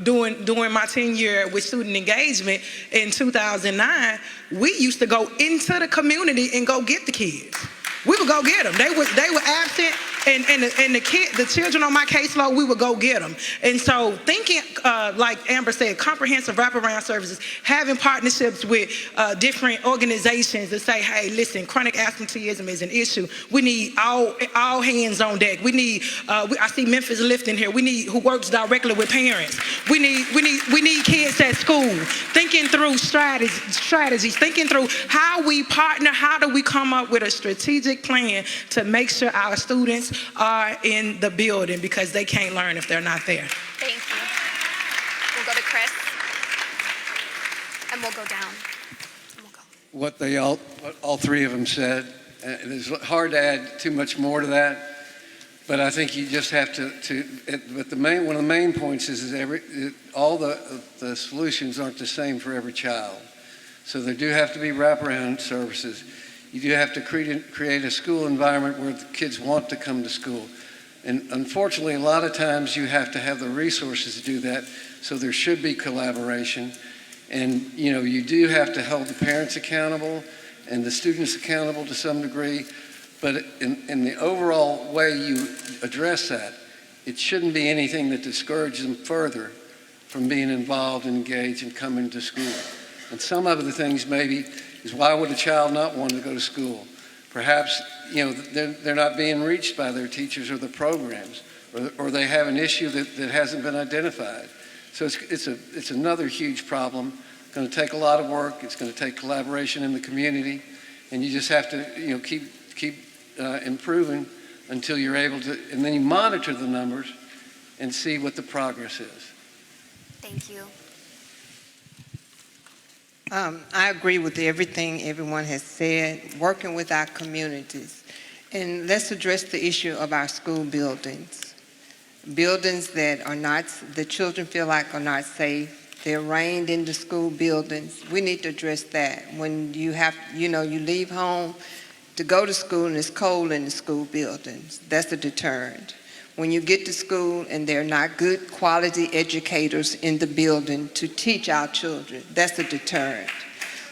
S5: during my tenure with student engagement in 2009, we used to go into the community and go get the kids. We would go get them. They were absent, and the children on my caseload, we would go get them. And so thinking, like Amber said, comprehensive wraparound services, having partnerships with different organizations that say, hey, listen, chronic absenteeism is an issue. We need all hands on deck. We need, I see Memphis lifting here. Who works directly with parents. We need kids at school. Thinking through strategies, thinking through how we partner, how do we come up with a strategic plan to make sure our students are in the building, because they can't learn if they're not there.
S2: Thank you. We'll go to Chris, and we'll go down.
S9: What all three of them said, it is hard to add too much more to that, but I think you just have but one of the main points is all the solutions aren't the same for every child. So there do have to be wraparound services. You do have to create a school environment where the kids want to come to school. And unfortunately, a lot of times you have to have the resources to do that, so there should be collaboration. And you do have to hold the parents accountable and the students accountable to some degree, but in the overall way you address that, it shouldn't be anything that discourages them further from being involved and engaged and coming to school. And some of the things maybe is why would a child not want to go to school? Perhaps, they're not being reached by their teachers or the programs, or they have an issue that hasn't been identified. So it's another huge problem. It's going to take a lot of work. It's going to take collaboration in the community, and you just have to, keep improving until you're able to, and then you monitor the numbers and see what the progress is.
S2: Thank you.
S8: I agree with everything everyone has said, working with our communities. And let's address the issue of our school buildings. Buildings that are not, the children feel like are not safe. They're rained into school buildings. We need to address that. When you have, you leave home to go to school and it's cold in the school buildings, that's a deterrent. When you get to school and there are not good quality educators in the building to teach our children, that's a deterrent.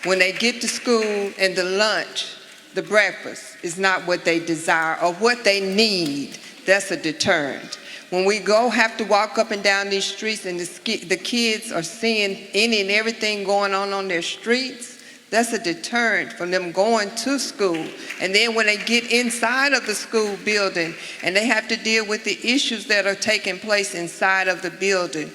S8: When they get to school and the lunch, the breakfast is not what they desire or what they need, that's a deterrent. When we have to walk up and down these streets and the kids are seeing any and everything going on their streets, that's a deterrent from them going to school. And then when they get inside of the school building and they have to deal with the issues that are taking place inside of the building,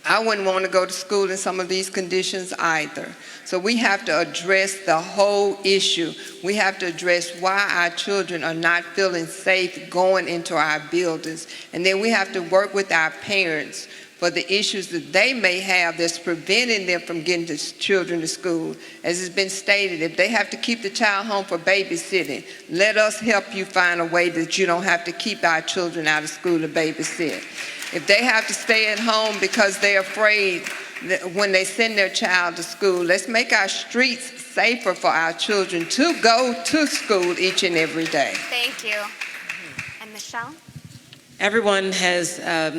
S8: I wouldn't want to go to school in some of these conditions either. So we have to address the whole issue. We have to address why our children are not feeling safe going into our buildings. And then we have to work with our parents for the issues that they may have that's preventing them from getting children to school. As it's been stated, if they have to keep the child home for babysitting, let us help you find a way that you don't have to keep our children out of school to babysit. If they have to stay at home because they're afraid that when they send their child to school, let's make our streets safer for our children to go to school each and every day.
S2: Thank you. And Michelle?
S7: Everyone has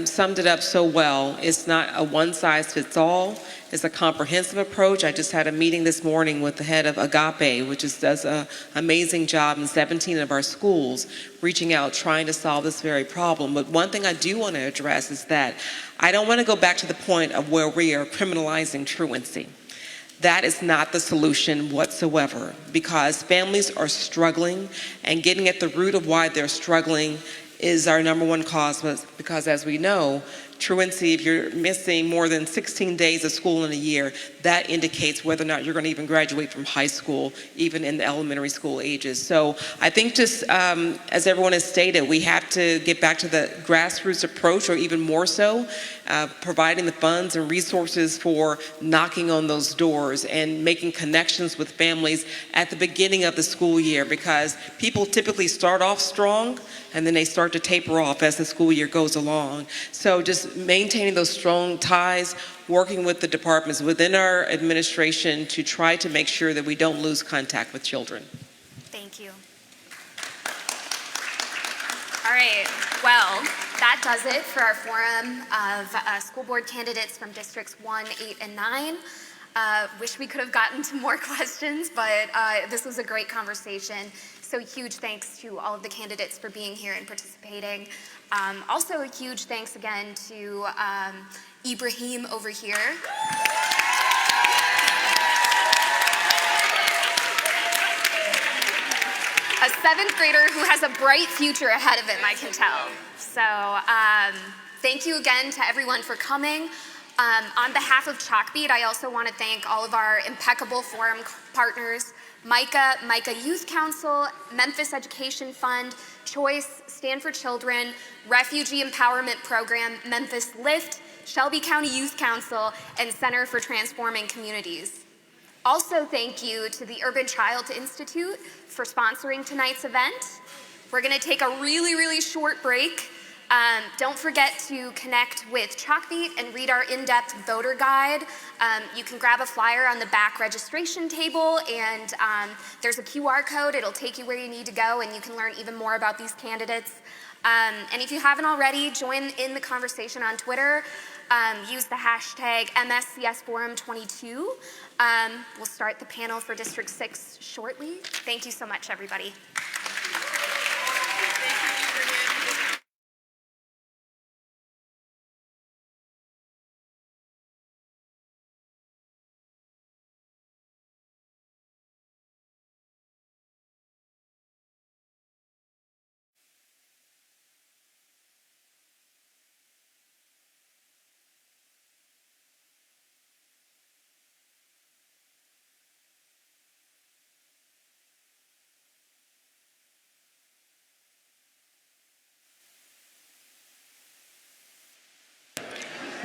S7: summed it up so well. It's not a one-size-fits-all. It's a comprehensive approach. I just had a meeting this morning with the head of Agape, which does an amazing job in 17 of our schools, reaching out, trying to solve this very problem. But one thing I do want to address is that I don't want to go back to the point of where we are criminalizing truancy. That is not the solution whatsoever, because families are struggling, and getting at the root of why they're struggling is our number one cause, because as we know, truancy, if you're missing more than 16 days of school in a year, that indicates whether or not you're going to even graduate from high school, even in the elementary school ages. So I think just as everyone has stated, we have to get back to the grassroots approach, or even more so, providing the funds and resources for knocking on those doors and making connections with families at the beginning of the school year, because people typically start off strong and then they start to taper off as the school year goes along. So just maintaining those strong ties, working with the departments within our administration to try to make sure that we don't lose contact with children.
S2: Thank you. All right, well, that does it for our forum of school board candidates from districts 1, 8, and 9. Wish we could have gotten to more questions, but this was a great conversation. So huge thanks to all of the candidates for being here and participating. Also a huge thanks again to Ibrahim over here. A 7th grader who has a bright future ahead of him, I can tell. So thank you again to everyone for coming. On behalf of Chalkbeat, I also want to thank all of our impeccable forum partners, Micah Youth Council, Memphis Education Fund, Choice, Stand for Children, Refugee Empowerment Program, Memphis Lift, Shelby County Youth Council, and Center for Transforming Communities. Also, thank you to the Urban Child Institute for sponsoring tonight's event. We're going to take a really, really short break. Don't forget to connect with Chalkbeat and read our in-depth voter guide. You can grab a flyer on the back registration table, and there's a QR code. It'll take you where you need to go, and you can learn even more about these candidates. And if you haven't already, join in the conversation on Twitter. Use the hashtag MSCSForum22. We'll start the panel for District 6 shortly. Thank you so much, everybody.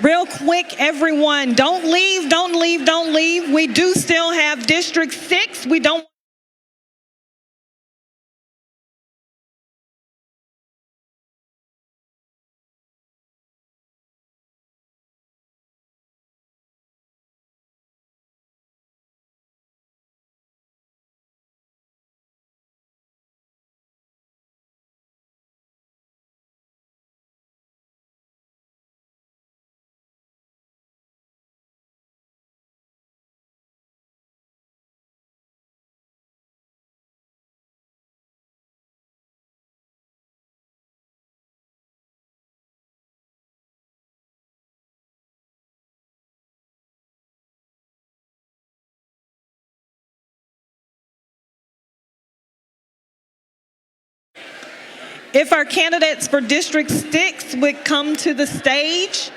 S10: Real quick, everyone, don't leave, don't leave, don't leave. We do still have District 6. We don't If our candidates for District 6 would come to the stage.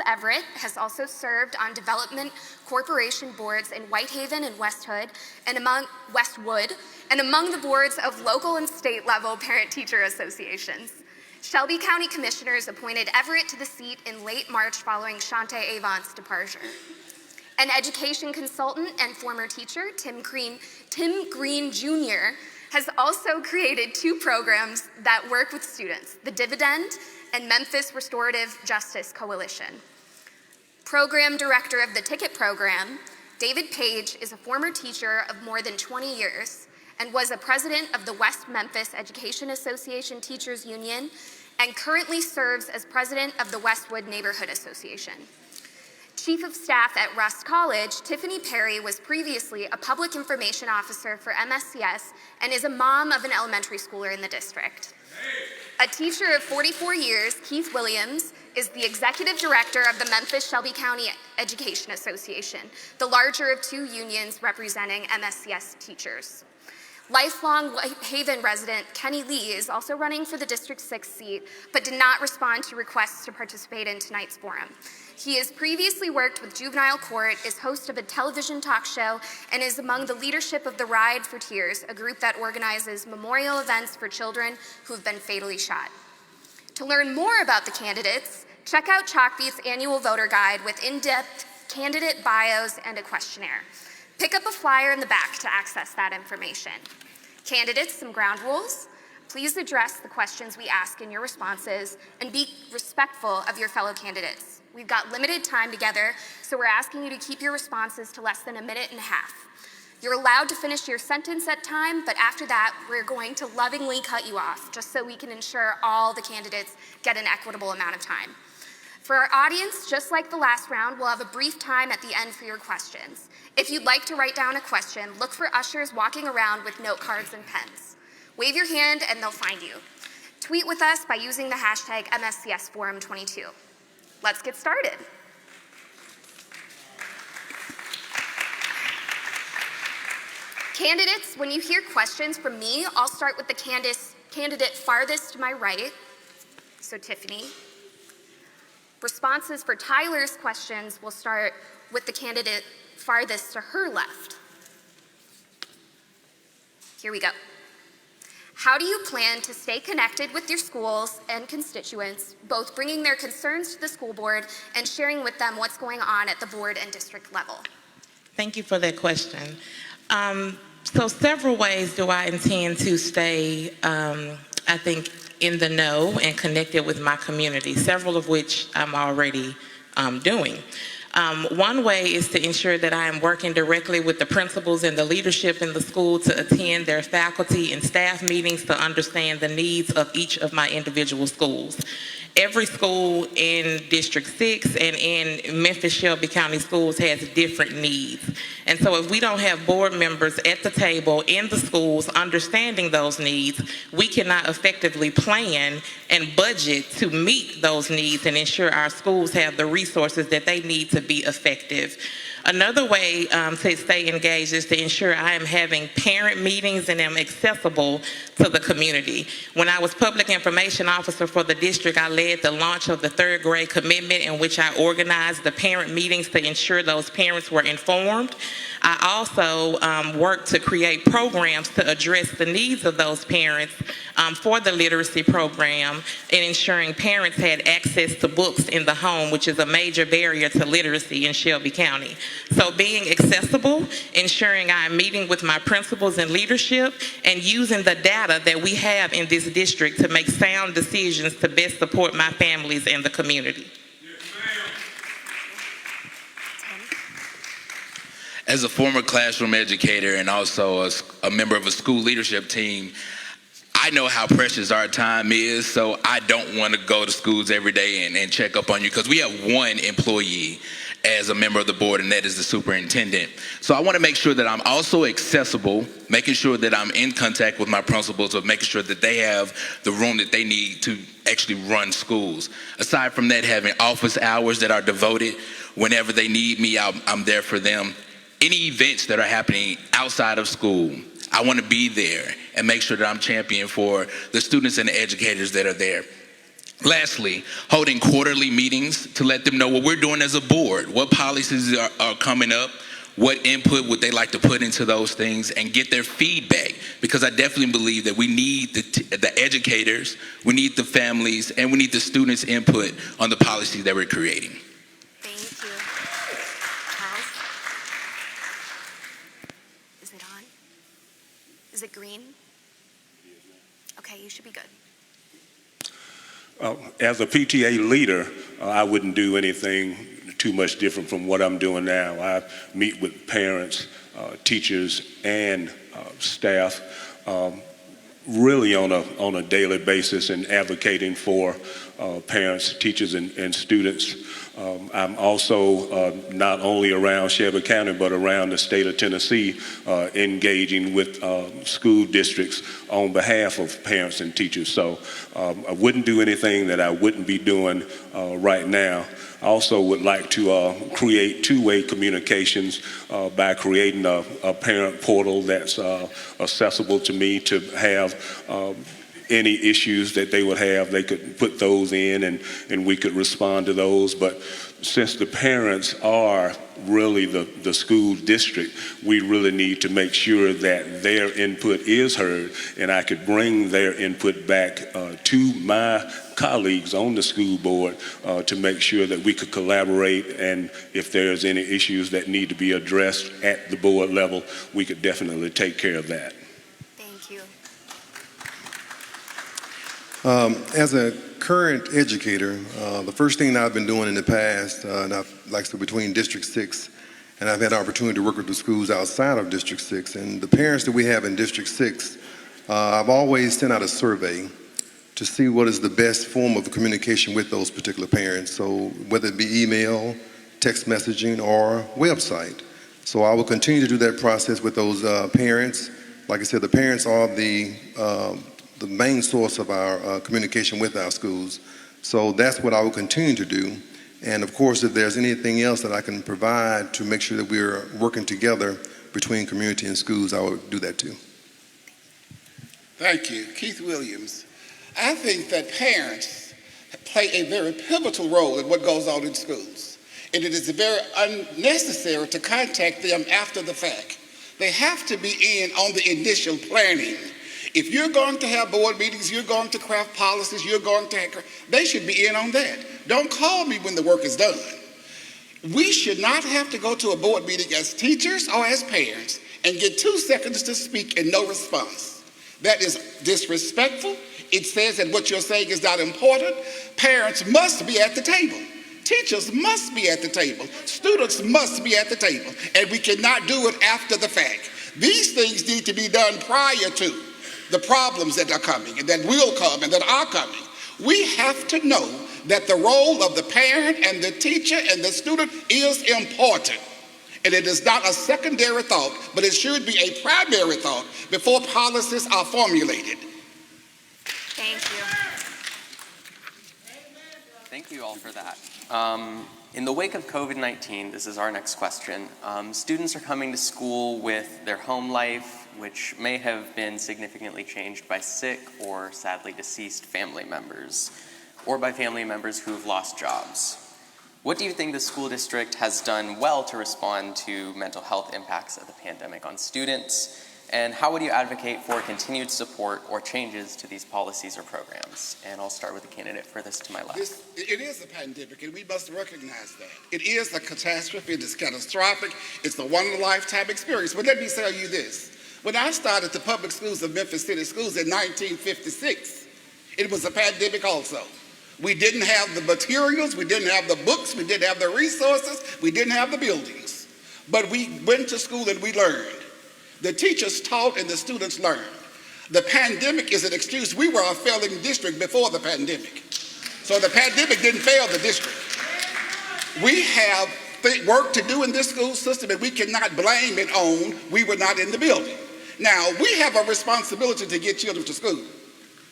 S2: Everett has also served on development corporation boards in Whitehaven and Westwood, and among the boards of local and state level parent-teacher associations. Shelby County Commissioners appointed Everett to the seat in late March following Shante Avant's departure. An education consultant and former teacher, Tim Green Jr., has also created 2 programs that work with students, the Dividend and Memphis Restorative Justice Coalition. Program director of the Ticket Program, David Page, is a former teacher of more than 20 years and was a president of the West Memphis Education Association Teachers Union and currently serves as president of the Westwood Neighborhood Association. Chief of Staff at Rust College, Tiffany Perry was previously a public information officer for MSCS and is a mom of an elementary schooler in the district. A teacher of 44 years, Keith Williams, is the executive director of the Memphis Shelby County Education Association, the larger of 2 unions representing MSCS teachers. Lifelong Whitehaven resident Kenny Lee is also running for the District 6 seat, but did not respond to requests to participate in tonight's forum. He has previously worked with Juvenile Court, is host of a television talk show, and is among the leadership of the Ride for Tears, a group that organizes memorial events for children who have been fatally shot. To learn more about the candidates, check out Chalkbeat's annual voter guide with in-depth candidate bios and a questionnaire. Pick up a flyer in the back to access that information. Candidates, some ground rules. Please address the questions we ask in your responses and be respectful of your fellow candidates. We've got limited time together, so we're asking you to keep your responses to less than 1.5 minutes. You're allowed to finish your sentence at time, but after that, we're going to lovingly cut you off, just so we can ensure all the candidates get an equitable amount of time. For our audience, just like the last round, we'll have a brief time at the end for your questions. If you'd like to write down a question, look for ushers walking around with note cards and pens. Wave your hand and they'll find you. Tweet with us by using the hashtag MSCSForum22. Let's get started. Candidates, when you hear questions from me, I'll start with the candidate farthest to my right, so Tiffany. Responses for Tyler's questions will start with the candidate farthest to her left. Here we go. How do you plan to stay connected with your schools and constituents, both bringing their concerns to the school board and sharing with them what's going on at the board and district level?
S11: Thank you for that question. So several ways do I intend to stay, I think, in the know and connected with my community, several of which I'm already doing. One way is to ensure that I am working directly with the principals and the leadership in the school to attend their faculty and staff meetings to understand the needs of each of my individual schools. Every school in District 6 and in Memphis Shelby County Schools has different needs. And so if we don't have board members at the table in the schools understanding those needs, we cannot effectively plan and budget to meet those needs and ensure our schools have the resources that they need to be effective. Another way to stay engaged is to ensure I am having parent meetings and am accessible to the community. When I was public information officer for the district, I led the launch of the 3rd grade commitment, in which I organized the parent meetings to ensure those parents were informed. I also worked to create programs to address the needs of those parents for the literacy program and ensuring parents had access to books in the home, which is a major barrier to literacy in Shelby County. So being accessible, ensuring I'm meeting with my principals and leadership, and using the data that we have in this district to make sound decisions to best support my families and the community.
S12: As a former classroom educator and also a member of a school leadership team, I know how precious our time is, so I don't want to go to schools every day and check up on you, because we have one employee as a member of the board, and that is the superintendent. So I want to make sure that I'm also accessible, making sure that I'm in contact with my principals, of making sure that they have the room that they need to actually run schools. Aside from that, having office hours that are devoted whenever they need me, I'm there for them. Any events that are happening outside of school, I want to be there and make sure that I'm champion for the students and the educators that are there. Lastly, holding quarterly meetings to let them know what we're doing as a board, what policies are coming up, what input would they like to put into those things, and get their feedback. Because I definitely believe that we need the educators, we need the families, and we need the students' input on the policies that we're creating.
S2: Thank you. Charles? Is it on? Is it green? Okay, you should be good.
S13: As a PTA leader, I wouldn't do anything too much different from what I'm doing now. I meet with parents, teachers, and staff really on a daily basis and advocating for parents, teachers, and students. I'm also not only around Shelby County, but around the state of Tennessee, engaging with school districts on behalf of parents and teachers. So I wouldn't do anything that I wouldn't be doing right now. I also would like to create two-way communications by creating a parent portal that's accessible to me to have any issues that they would have. They could put those in and we could respond to those. But since the parents are really the school district, we really need to make sure that their input is heard, and I could bring their input back to my colleagues on the school board to make sure that we could collaborate, and if there's any issues that need to be addressed at the board level, we could definitely take care of that.
S2: Thank you.
S14: As a current educator, the first thing that I've been doing in the past, and between District 6, and I've had the opportunity to work with the schools outside of District 6, and the parents that we have in District 6, I've always sent out a survey to see what is the best form of communication with those particular parents. So whether it be email, text messaging, or website. So I will continue to do that process with those parents. Like I said, the parents are the main source of our communication with our schools. So that's what I will continue to do. And of course, if there's anything else that I can provide to make sure that we're working together between community and schools, I will do that too.
S15: Thank you. Keith Williams. I think that parents play a very pivotal role in what goes on in schools. And it is very unnecessary to contact them after the fact. They have to be in on the initial planning. If you're going to have board meetings, you're going to craft policies, they should be in on that. Don't call me when the work is done. We should not have to go to a board meeting as teachers or as parents and get 2 seconds to speak and no response. That is disrespectful. It says that what you're saying is not important. Parents must be at the table. Teachers must be at the table. Students must be at the table. And we cannot do it after the fact. These things need to be done prior to the problems that are coming and that will come and that are coming. We have to know that the role of the parent and the teacher and the student is important. And it is not a secondary thought, but it should be a primary thought before policies are formulated.
S2: Thank you.
S16: Thank you all for that. In the wake of COVID-19, this is our next question. Students are coming to school with their home life, which may have been significantly changed by sick or sadly deceased family members, or by family members who have lost jobs. What do you think the school district has done well to respond to mental health impacts of the pandemic on students? And how would you advocate for continued support or changes to these policies or programs? And I'll start with the candidate for this to my left.
S15: It is a pandemic, and we must recognize that. It is a catastrophe. It is catastrophic. It's a one-in-a-lifetime experience. But let me tell you this. When I started the public schools of Memphis City Schools in 1956, it was a pandemic also. We didn't have the materials, we didn't have the books, we didn't have the resources, we didn't have the buildings. But we went to school and we learned. The teachers taught and the students learned. The pandemic is an excuse. We were a failing district before the pandemic. So the pandemic didn't fail the district. We have work to do in this school system, and we cannot blame it on we were not in the building. Now, we have a responsibility to get children to school.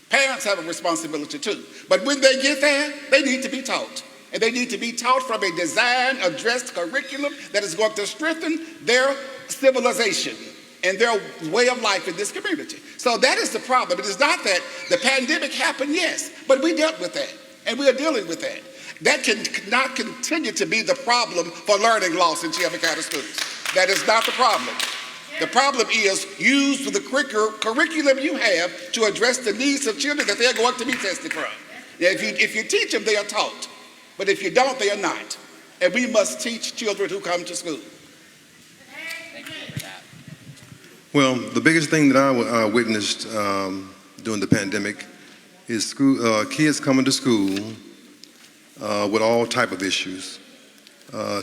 S15: Parents have a responsibility too. But when they get there, they need to be taught. And they need to be taught from a design, addressed curriculum that is going to strengthen their civilization and their way of life in this community. So that is the problem. It is not that the pandemic happened, yes, but we dealt with that. And we are dealing with that. That cannot continue to be the problem for learning loss in Shelby County schools. That is not the problem. The problem is use the curriculum you have to address the needs of children that they're going to be tested from. If you teach them, they are taught. But if you don't, they are not. And we must teach children who come to school.
S16: Thank you for that.
S14: Well, the biggest thing that I witnessed during the pandemic is kids coming to school with all type of issues.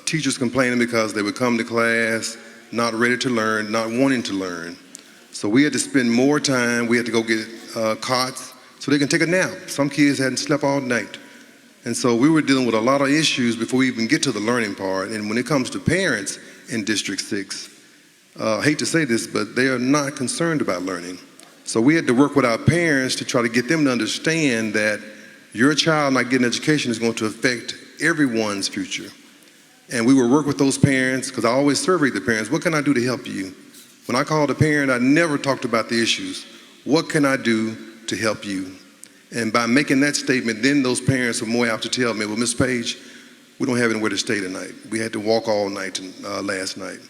S14: Teachers complaining because they would come to class not ready to learn, not wanting to learn. So we had to spend more time. We had to go get cots so they can take a nap. Some kids hadn't slept all night. And so we were dealing with a lot of issues before we even get to the learning part. And when it comes to parents in District 6, I hate to say this, but they are not concerned about learning. So we had to work with our parents to try to get them to understand that your child not getting education is going to affect everyone's future. And we would work with those parents, because I always surveyed the parents, what can I do to help you? When I called a parent, I never talked about the issues. What can I do to help you? And by making that statement, then those parents were more apt to tell me, well, Ms. Page, we don't have anywhere to stay tonight. We had to walk all night last night.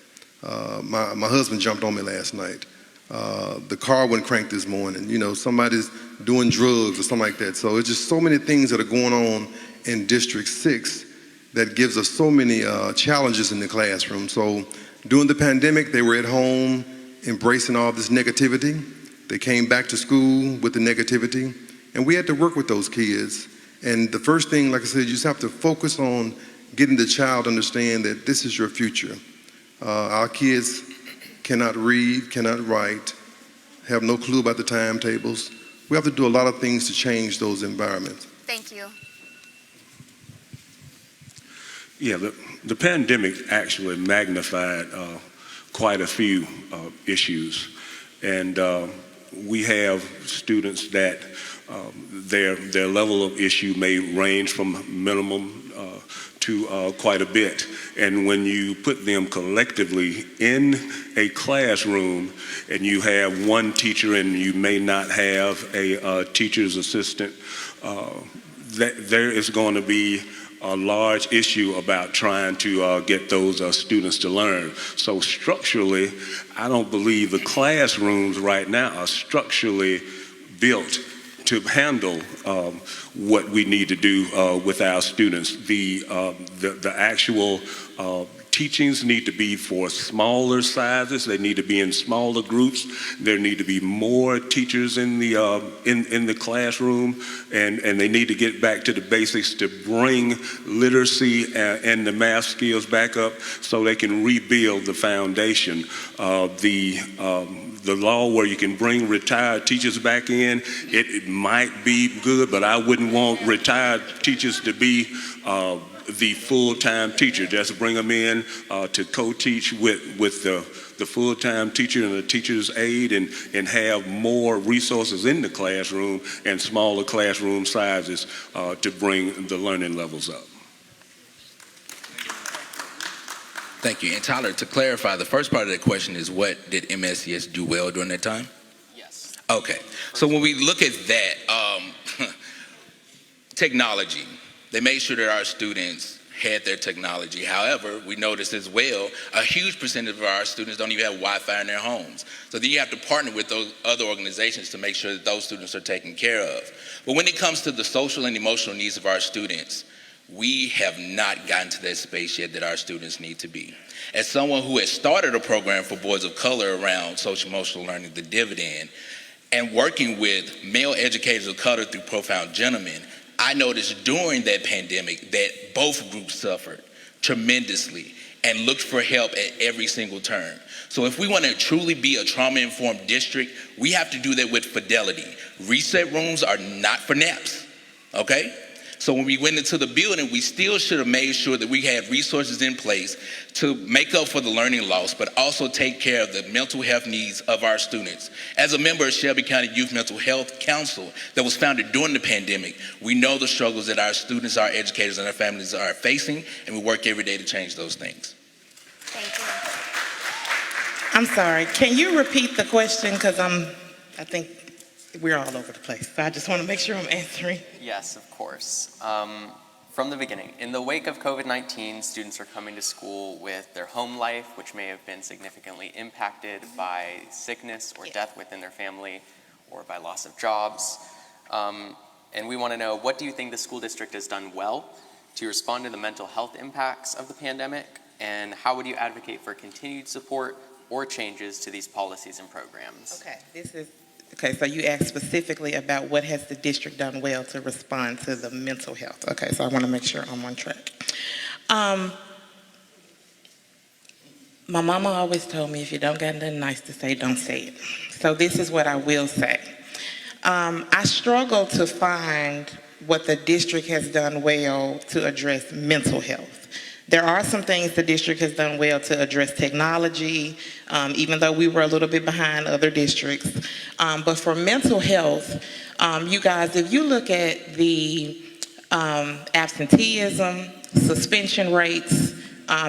S14: My husband jumped on me last night. The car wouldn't crank this morning. You know, somebody's doing drugs or something like that. So it's just so many things that are going on in District 6 that gives us so many challenges in the classroom. So during the pandemic, they were at home embracing all this negativity. They came back to school with the negativity, and we had to work with those kids. And the first thing, like I said, you just have to focus on getting the child to understand that this is your future. Our kids cannot read, cannot write, have no clue about the timetables. We have to do a lot of things to change those environments.
S2: Thank you.
S13: Yeah, the pandemic actually magnified quite a few issues. And we have students that their level of issue may range from minimum to quite a bit. And when you put them collectively in a classroom and you have one teacher and you may not have a teacher's assistant, there is going to be a large issue about trying to get those students to learn. So structurally, I don't believe the classrooms right now are structurally built to handle what we need to do with our students. The actual teachings need to be for smaller sizes. They need to be in smaller groups. There need to be more teachers in the classroom, and they need to get back to the basics to bring literacy and the math skills back up so they can rebuild the foundation. The law where you can bring retired teachers back in, it might be good, but I wouldn't want retired teachers to be the full-time teacher. Just bring them in to co-teach with the full-time teacher and the teacher's aide, and have more resources in the classroom and smaller classroom sizes to bring the learning levels up.
S12: Thank you. And Tyler, to clarify, the first part of that question is, what did MSCS do well during that time?
S16: Yes.
S12: Okay. So when we look at that, technology, they made sure that our students had their technology. However, we noticed as well, a huge percentage of our students don't even have Wi-Fi in their homes. So then you have to partner with those other organizations to make sure that those students are taken care of. But when it comes to the social and emotional needs of our students, we have not gotten to that space yet that our students need to be. As someone who has started a program for boys of color around social emotional learning, the Dividend, and working with male educators of color through Profound Gentlemen, I noticed during that pandemic that both groups suffered tremendously and looked for help at every single turn. So if we want to truly be a trauma-informed district, we have to do that with fidelity. Reset rooms are not for naps, okay? So when we went into the building, we still should have made sure that we had resources in place to make up for the learning loss, but also take care of the mental health needs of our students. As a member of Shelby County Youth Mental Health Council that was founded during the pandemic, we know the struggles that our students, our educators, and our families are facing, and we work every day to change those things.
S2: Thank you.
S11: I'm sorry, can you repeat the question? Because I think we're all over the place. So I just want to make sure I'm answering.
S16: Yes, of course. From the beginning, in the wake of COVID-19, students are coming to school with their home life, which may have been significantly impacted by sickness or death within their family or by loss of jobs. And we want to know, what do you think the school district has done well to respond to the mental health impacts of the pandemic? And how would you advocate for continued support or changes to these policies and programs?
S11: Okay, so you asked specifically about what has the district done well to respond to the mental health. Okay, so I want to make sure I'm on track. My mama always told me, if you don't got nothing nice to say, don't say it. So this is what I will say. I struggle to find what the district has done well to address mental health. There are some things the district has done well to address technology, even though we were a little bit behind other districts. But for mental health, you guys, if you look at the absenteeism, suspension rates,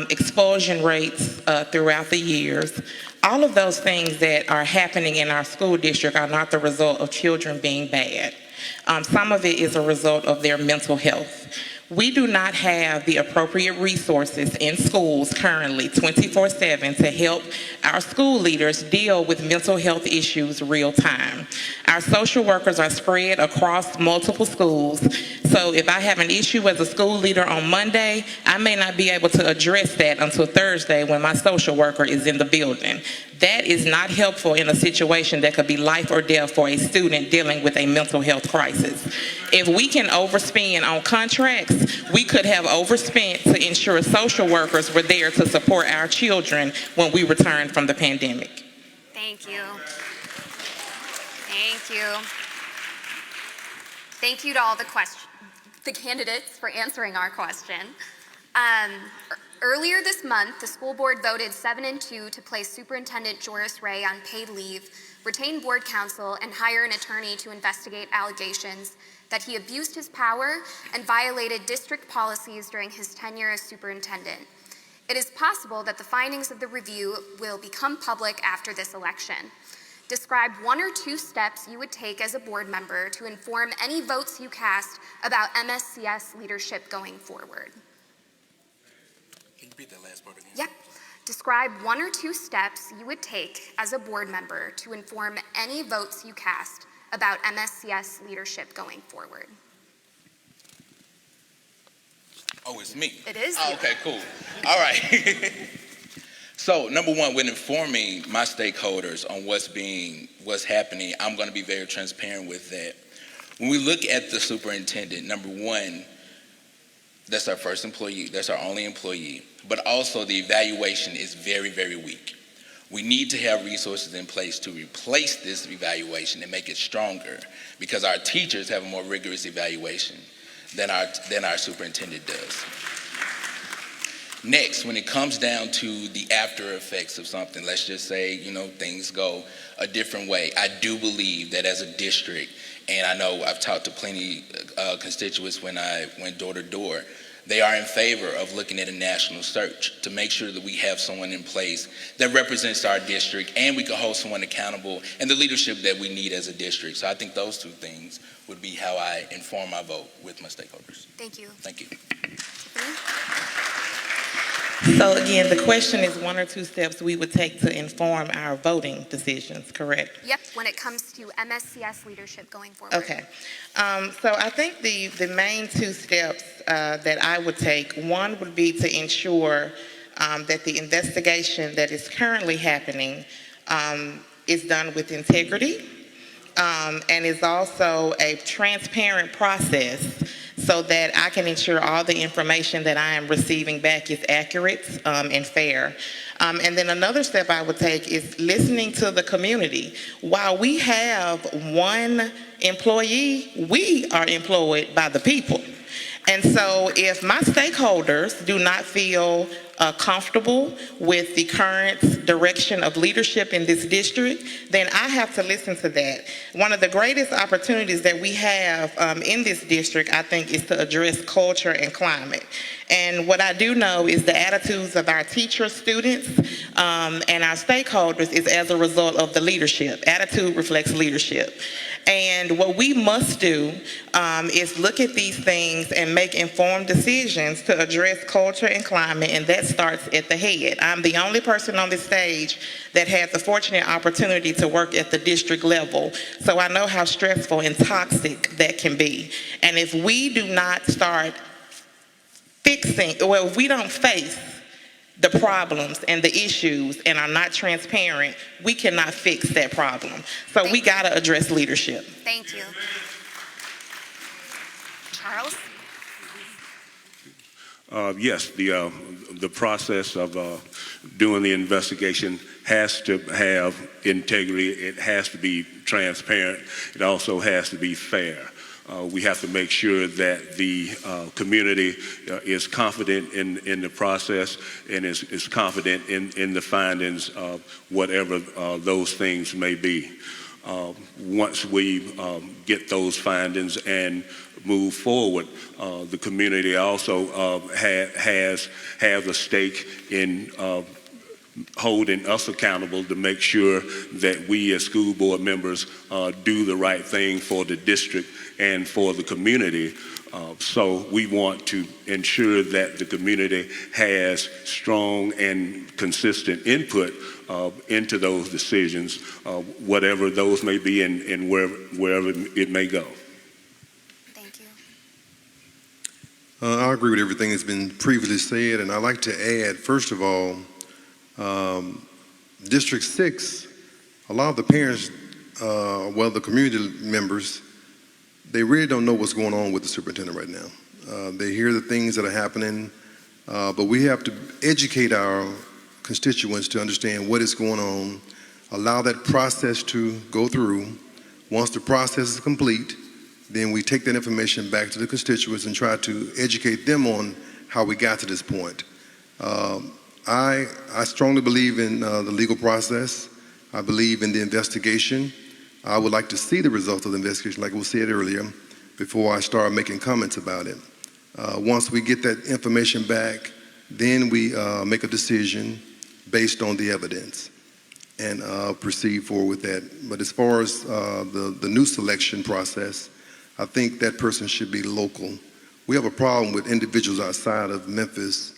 S11: expulsion rates throughout the years, all of those things that are happening in our school district are not the result of children being bad. Some of it is a result of their mental health. We do not have the appropriate resources in schools currently 24/7 to help our school leaders deal with mental health issues real time. Our social workers are spread across multiple schools. So if I have an issue as a school leader on Monday, I may not be able to address that until Thursday when my social worker is in the building. That is not helpful in a situation that could be life or death for a student dealing with a mental health crisis. If we can overspend on contracts, we could have overspent to ensure social workers were there to support our children when we returned from the pandemic.
S2: Thank you. Thank you. Thank you to all the candidates for answering our question. Earlier this month, the school board voted 7-2 to place Superintendent Joris Ray on paid leave, retain board counsel, and hire an attorney to investigate allegations that he abused his power and violated district policies during his tenure as superintendent. It is possible that the findings of the review will become public after this election. Describe 1 or 2 steps you would take as a board member to inform any votes you cast about MSCS leadership going forward.
S12: Can you repeat that last part again?
S2: Yep. Describe 1 or 2 steps you would take as a board member to inform any votes you cast about MSCS leadership going forward.
S12: Oh, it's me.
S2: It is
S12: you. Okay, cool. All right. So, number one, when informing my stakeholders on what's happening, I'm going to be very transparent with that. When we look at the superintendent, number one, that's our first employee, that's our only employee, but also the evaluation is very, very weak. We need to have resources in place to replace this evaluation and make it stronger, because our teachers have a more rigorous evaluation than our superintendent does. Next, when it comes down to the after effects of something, let's just say, things go a different way. I do believe that as a district, and I know I've talked to plenty constituents when I went door to door, they are in favor of looking at a national search to make sure that we have someone in place that represents our district and we can hold someone accountable and the leadership that we need as a district. So I think those 2 things would be how I inform my vote with my stakeholders.
S2: Thank you.
S12: Thank you.
S11: So again, the question is 1 or 2 steps we would take to inform our voting decisions, correct?
S2: Yep, when it comes to MSCS leadership going forward.
S11: Okay. So I think the main 2 steps that I would take, one would be to ensure that the investigation that is currently happening is done with integrity and is also a transparent process, so that I can ensure all the information that I am receiving back is accurate and fair. And then another step I would take is listening to the community. While we have 1 employee, we are employed by the people. And so if my stakeholders do not feel comfortable with the current direction of leadership in this district, then I have to listen to that. One of the greatest opportunities that we have in this district, I think, is to address culture and climate. And what I do know is the attitudes of our teachers, students, and our stakeholders is as a result of the leadership. Attitude reflects leadership. And what we must do is look at these things and make informed decisions to address culture and climate, and that starts at the head. I'm the only person on this stage that had the fortunate opportunity to work at the district level, so I know how stressful and toxic that can be. And if we do not start if we don't face the problems and the issues and are not transparent, we cannot fix that problem. So we got to address leadership.
S2: Thank you. Charles?
S13: Yes, the process of doing the investigation has to have integrity. It has to be transparent. It also has to be fair. We have to make sure that the community is confident in the process and is confident in the findings of whatever those things may be. Once we get those findings and move forward, the community also has a stake in holding us accountable to make sure that we as school board members do the right thing for the district and for the community. So we want to ensure that the community has strong and consistent input into those decisions, whatever those may be and wherever it may go.
S2: Thank you.
S14: I agree with everything that's been previously said, and I'd like to add, first of all, District 6, a lot of the parents, the community members, they really don't know what's going on with the superintendent right now. They hear the things that are happening, but we have to educate our constituents to understand what is going on, allow that process to go through. Once the process is complete, then we take that information back to the constituents and try to educate them on how we got to this point. I strongly believe in the legal process. I believe in the investigation. I would like to see the results of the investigation, like we said earlier, before I start making comments about it. Once we get that information back, then we make a decision based on the evidence and proceed forward with that. But as far as the new selection process, I think that person should be local. We have a problem with individuals outside of Memphis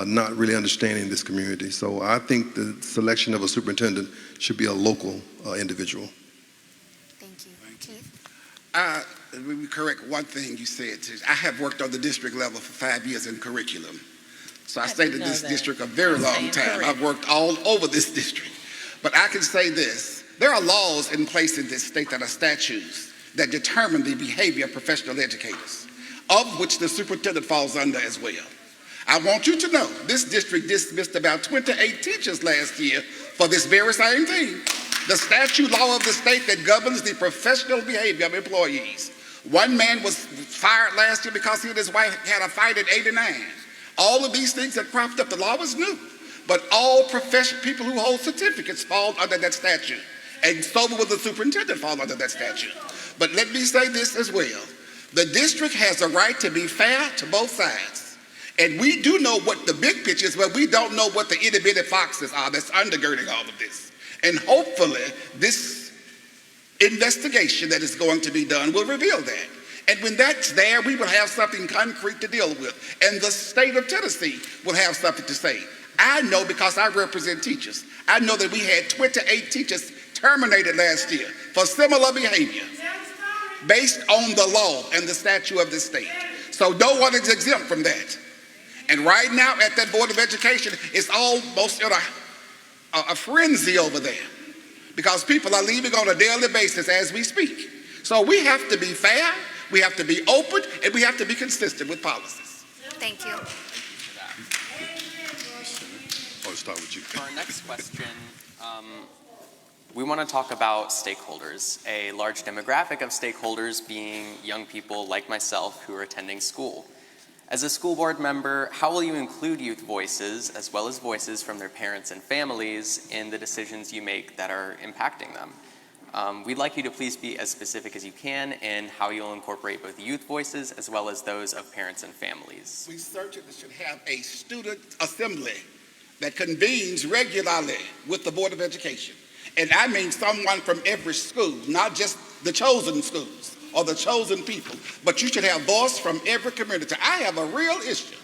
S14: not really understanding this community. So I think the selection of a superintendent should be a local individual.
S2: Thank you. Keith?
S15: Let me correct one thing you said. I have worked on the district level for 5 years in curriculum. So I stayed in this district a very long time. I've worked all over this district. But I can say this, there are laws in place in this state that are statutes that determine the behavior of professional educators, of which the superintendent falls under as well. I want you to know, this district dismissed about 28 teachers last year for this very same thing. The statute law of the state that governs the professional behavior of employees. One man was fired last year because he and his wife had a fight in '89. All of these things that cropped up, the law was new. But all professional people who hold certificates fall under that statute. And so will the superintendent fall under that statute. But let me say this as well. The district has a right to be fair to both sides. And we do know what the big picture is, but we don't know what the itty bitty foxes are that's undergirding all of this. And hopefully this investigation that is going to be done will reveal that. And when that's there, we will have something concrete to deal with. And the state of Tennessee will have something to say. I know because I represent teachers. I know that we had 28 teachers terminated last year for similar behavior based on the law and the statute of the state. So no one is exempt from that. And right now at that Board of Education, it's almost in a frenzy over there because people are leaving on a daily basis as we speak. So we have to be fair, we have to be open, and we have to be consistent with policies.
S2: Thank you.
S14: I'll start with you.
S16: For our next question, we want to talk about stakeholders, a large demographic of stakeholders being young people like myself who are attending school. As a school board member, how will you include youth voices as well as voices from their parents and families in the decisions you make that are impacting them? We'd like you to please be as specific as you can in how you'll incorporate both youth voices as well as those of parents and families.
S15: We certainly should have a student assembly that convenes regularly with the Board of Education. And I mean someone from every school, not just the chosen schools or the chosen people, but you should have voice from every community. I have a real issue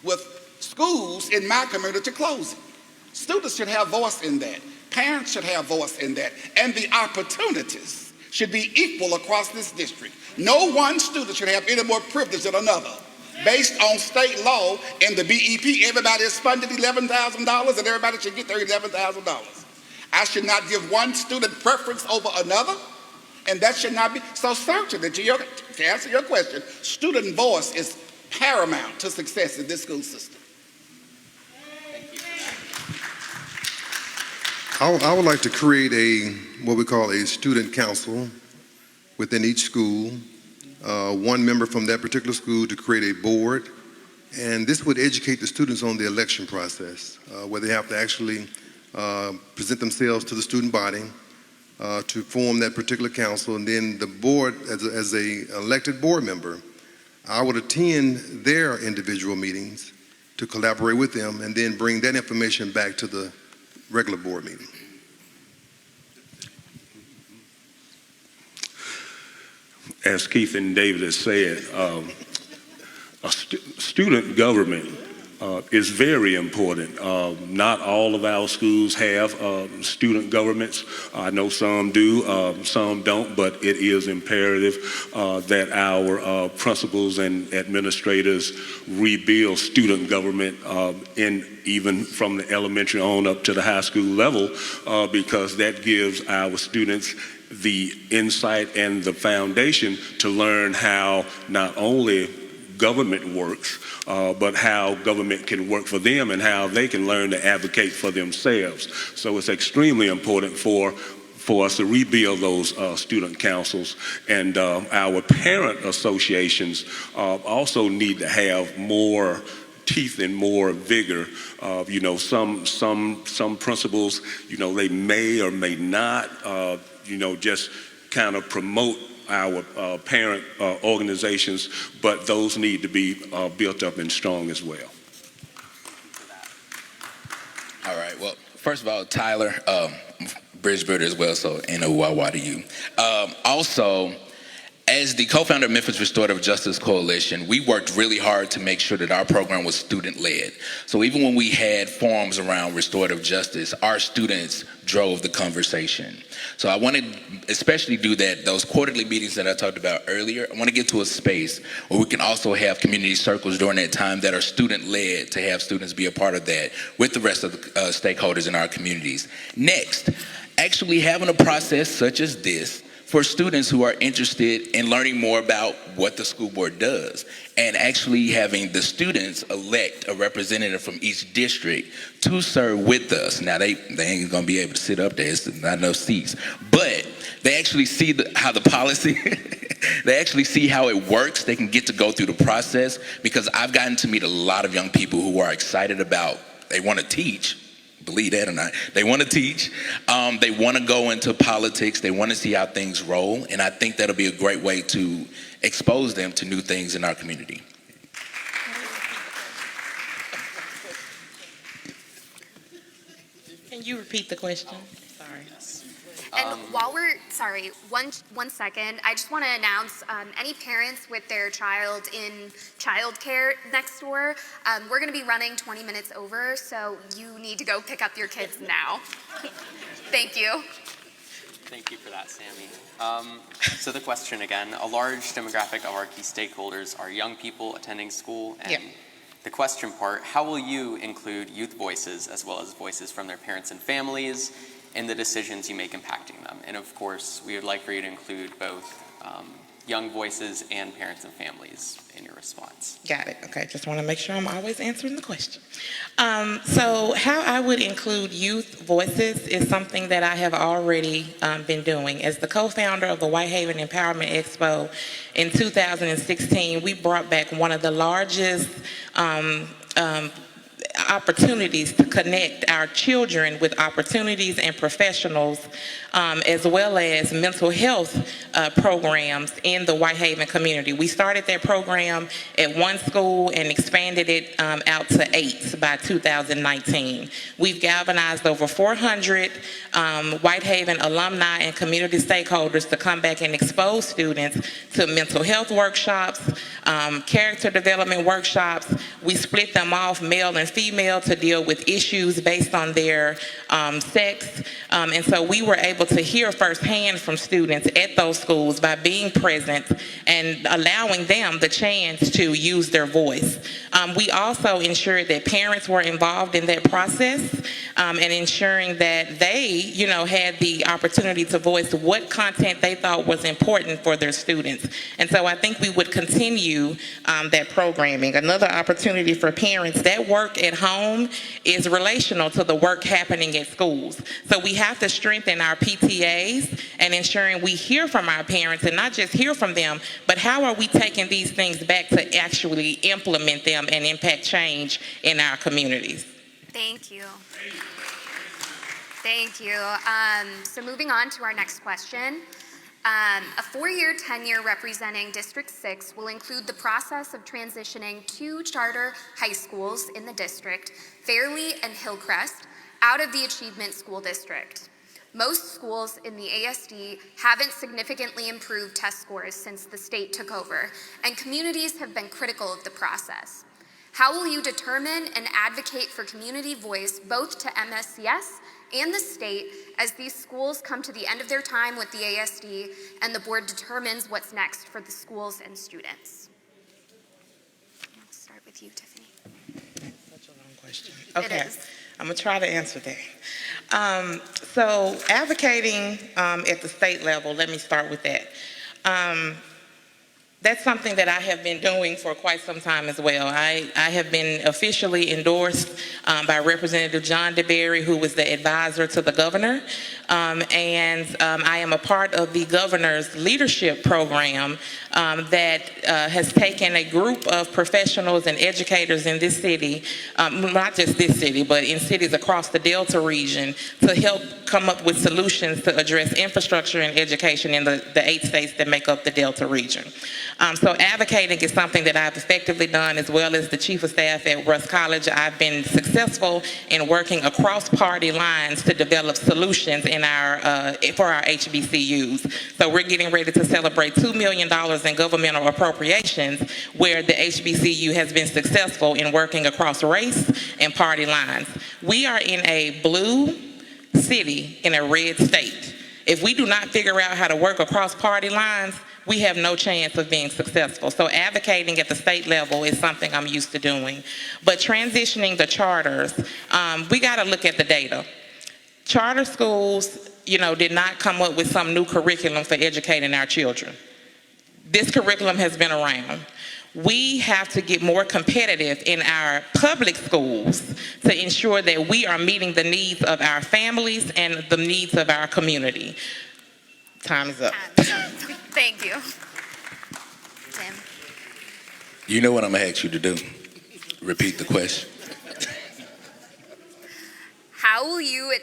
S15: with schools in my community closing. Students should have voice in that. Parents should have voice in that. And the opportunities should be equal across this district. No one student should have any more privilege than another. Based on state law and the BEP, everybody is funded $11,000 and everybody should get their $11,000. I should not give one student preference over another, and that should not be. So certainly, to answer your question, student voice is paramount to success in this school system.
S14: I would like to create what we call a student council within each school, one member from that particular school to create a board, and this would educate the students on the election process, where they have to actually present themselves to the student body to form that particular council, and then the board, as a elected board member, I would attend their individual meetings to collaborate with them and then bring that information back to the regular board meeting.
S13: As Keith and David has said, student government is very important. Not all of our schools have student governments. I know some do, some don't, but it is imperative that our principals and administrators rebuild student government even from the elementary on up to the high school level, because that gives our students the insight and the foundation to learn how not only government works, but how government can work for them and how they can learn to advocate for themselves. So it's extremely important for us to rebuild those student councils, and our parent associations also need to have more teeth and more vigor. Some principals, they may or may not, just kind of promote our parent organizations, but those need to be built up and strong as well.
S12: All right, well, first of all, Tyler, bridge builder as well, so NOYY to you. Also, as the co-founder of Memphis Restorative Justice Coalition, we worked really hard to make sure that our program was student-led. So even when we had forums around restorative justice, our students drove the conversation. So I want to especially do that, those quarterly meetings that I talked about earlier. I want to get to a space where we can also have community circles during that time that are student-led, to have students be a part of that with the rest of the stakeholders in our communities. Next, actually having a process such as this for students who are interested in learning more about what the school board does, and actually having the students elect a representative from each district to serve with us. Now, they ain't gonna be able to sit up there, it's not enough seats, but they actually see how the policy, they actually see how it works. They can get to go through the process, because I've gotten to meet a lot of young people who are excited about, they wanna teach, believe that or not, they want to teach, they want to go into politics, they want to see how things roll, and I think that'll be a great way to expose them to new things in our community.
S11: Can you repeat the question? Sorry.
S2: And while we're, one second, I just want to announce any parents with their child in childcare next door, we're going to be running 20 minutes over, so you need to go pick up your kids now. Thank you.
S16: Thank you for that, Sammy. So the question again, a large demographic of our key stakeholders are young people attending school, and the question part, how will you include youth voices as well as voices from their parents and families in the decisions you make impacting them? And of course, we would like for you to include both young voices and parents and families in your response.
S11: Got it. Okay, just want to make sure I'm always answering the question. So how I would include youth voices is something that I have already been doing. As the co-founder of the Whitehaven Empowerment Expo in 2016, we brought back one of the largest opportunities to connect our children with opportunities and professionals, as well as mental health programs in the Whitehaven community. We started that program at one school and expanded it out to 8 by 2019. We've galvanized over 400 Whitehaven alumni and community stakeholders to come back and expose students to mental health workshops, character development workshops. We split them off, male and female, to deal with issues based on their sex. And so we were able to hear firsthand from students at those schools by being present and allowing them the chance to use their voice. We also ensured that parents were involved in that process and ensuring that they, had the opportunity to voice what content they thought was important for their students. And so I think we would continue that programming. Another opportunity for parents, that work at home is relational to the work happening at schools. So we have to strengthen our PTAs and ensuring we hear from our parents, and not just hear from them, but how are we taking these things back to actually implement them and impact change in our communities.
S2: Thank you. Thank you. So moving on to our next question. A 4-year tenure representing District 6 will include the process of transitioning 2 charter high schools in the district, Fairley and Hillcrest, out of the Achievement School District. Most schools in the ASD haven't significantly improved test scores since the state took over, and communities have been critical of the process. How will you determine and advocate for community voice both to MSCS and the state as these schools come to the end of their time with the ASD and the board determines what's next for the schools and students? I'll start with you, Tiffany.
S11: Such a long question. Okay.
S2: It is.
S11: I'm going to try to answer that. So advocating at the state level, let me start with that. That's something that I have been doing for quite some time as well. I have been officially endorsed by Representative John DeBerry, who was the advisor to the governor. And I am a part of the governor's leadership program that has taken a group of professionals and educators in this city, not just this city, but in cities across the Delta region, to help come up with solutions to address infrastructure and education in the 8 states that make up the Delta region. So advocating is something that I've effectively done, as well as the chief of staff at Russ College. I've been successful in working across party lines to develop solutions in for our HBCUs. So we're getting ready to celebrate $2 million in governmental appropriations, where the HBCU has been successful in working across race and party lines. We are in a blue city in a red state. If we do not figure out how to work across party lines, we have no chance of being successful. So advocating at the state level is something I'm used to doing. But transitioning the charters, we got to look at the data. Charter schools, did not come up with some new curriculum for educating our children. This curriculum has been around. We have to get more competitive in our public schools to ensure that we are meeting the needs of our families and the needs of our community. Time is up.
S2: Thank you. Tim.
S12: You know what I'm going to ask you to do? Repeat the question.
S2: How will you,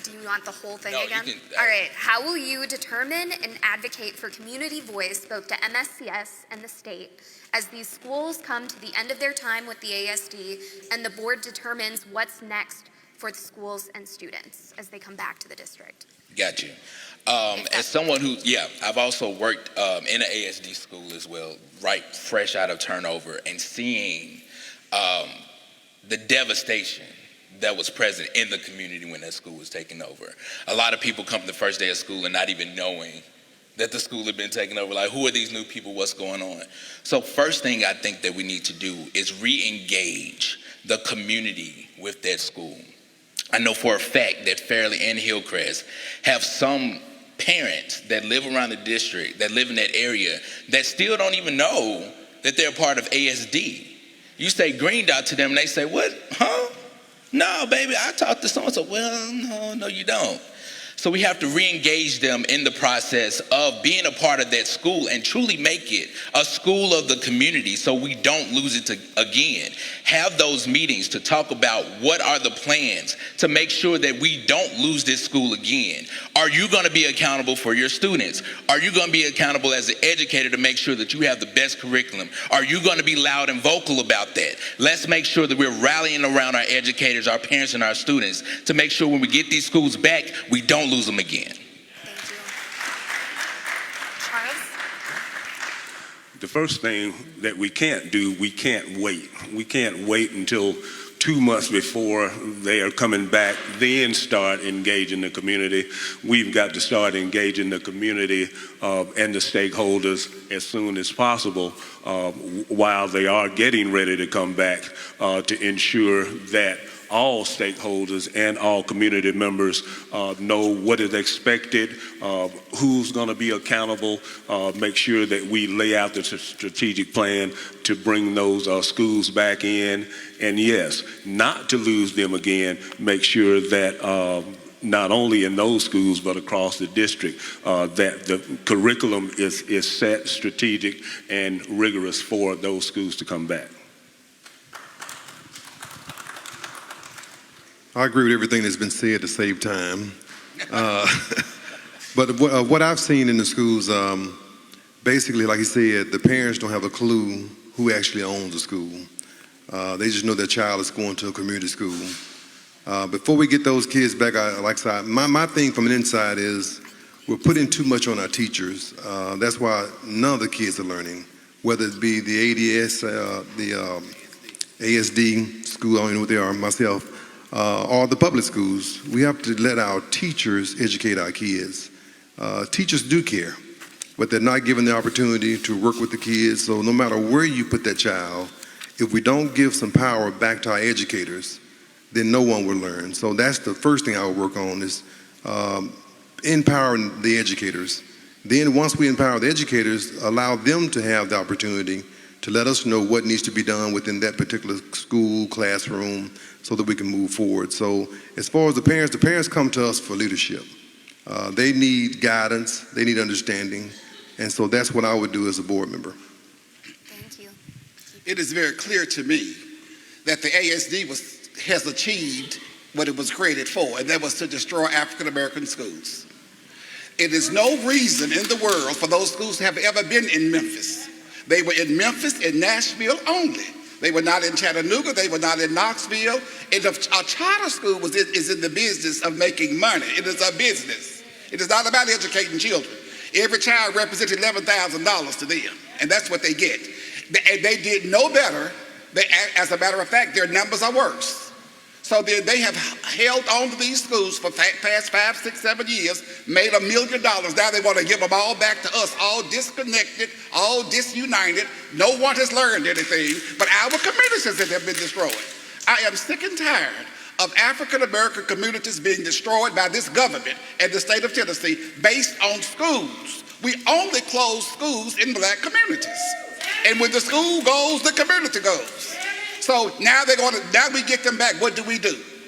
S2: do you want the whole thing again? All right. How will you determine and advocate for community voice both to MSCS and the state as these schools come to the end of their time with the ASD and the board determines what's next for the schools and students as they come back to the district?
S12: Got you. As someone who, I've also worked in an ASD school as well, right, fresh out of turnover, and seeing the devastation that was present in the community when that school was taken over. A lot of people come to the first day of school and not even knowing that the school had been taken over. Like, who are these new people? What's going on? So first thing I think that we need to do is re-engage the community with that school. I know for a fact that Fairley and Hillcrest have some parents that live around the district, that live in that area, that still don't even know that they're part of ASD. You say Green Dot to them and they say, what, huh? No, baby, I talked to so-and-so. Well, no, you don't. So we have to re-engage them in the process of being a part of that school and truly make it a school of the community so we don't lose it again. Have those meetings to talk about what are the plans to make sure that we don't lose this school again. Are you going to be accountable for your students? Are you going to be accountable as an educator to make sure that you have the best curriculum? Are you going to be loud and vocal about that? Let's make sure that we're rallying around our educators, our parents, and our students to make sure when we get these schools back, we don't lose them again.
S2: Thank you. Charles?
S13: The first thing that we can't do, we can't wait. We can't wait until 2 months before they are coming back, then start engaging the community. We've got to start engaging the community and the stakeholders as soon as possible while they are getting ready to come back to ensure that all stakeholders and all community members know what is expected, who's going to be accountable, make sure that we lay out the strategic plan to bring those schools back in. And yes, not to lose them again, make sure that not only in those schools but across the district, that the curriculum is set, strategic, and rigorous for those schools to come back.
S14: I agree with everything that's been said to save time. But what I've seen in the schools, basically, like you said, the parents don't have a clue who actually owns the school. They just know their child is going to a community school. Before we get those kids back, like I said, my thing from an inside is we're putting too much on our teachers. That's why none of the kids are learning, whether it be the ADS, the ASD school, I don't even know what they are myself, or the public schools. We have to let our teachers educate our kids. Teachers do care, but they're not given the opportunity to work with the kids. So no matter where you put that child, if we don't give some power back to our educators, then no one will learn. So that's the first thing I would work on is empowering the educators. Then once we empower the educators, allow them to have the opportunity to let us know what needs to be done within that particular school, classroom, so that we can move forward. So as far as the parents come to us for leadership. They need guidance, they need understanding, and so that's what I would do as a board member.
S2: Thank you.
S15: It is very clear to me that the ASD has achieved what it was created for, and that was to destroy African American schools. It is no reason in the world for those schools to have ever been in Memphis. They were in Memphis and Nashville only. They were not in Chattanooga, they were not in Knoxville. And a charter school is in the business of making money. It is a business. It is not about educating children. Every child represents $11,000 to them, and that's what they get. And they did no better. As a matter of fact, their numbers are worse. So they have held on to these schools for past 5, 6, 7 years, made $1 million. Now they want to give them all back to us, all disconnected, all disunited. No one has learned anything, but our communities have been destroyed. I am sick and tired of African American communities being destroyed by this government and the state of Tennessee based on schools. We only close schools in black communities. And when the school goes, the community goes. So now we get them back. What do?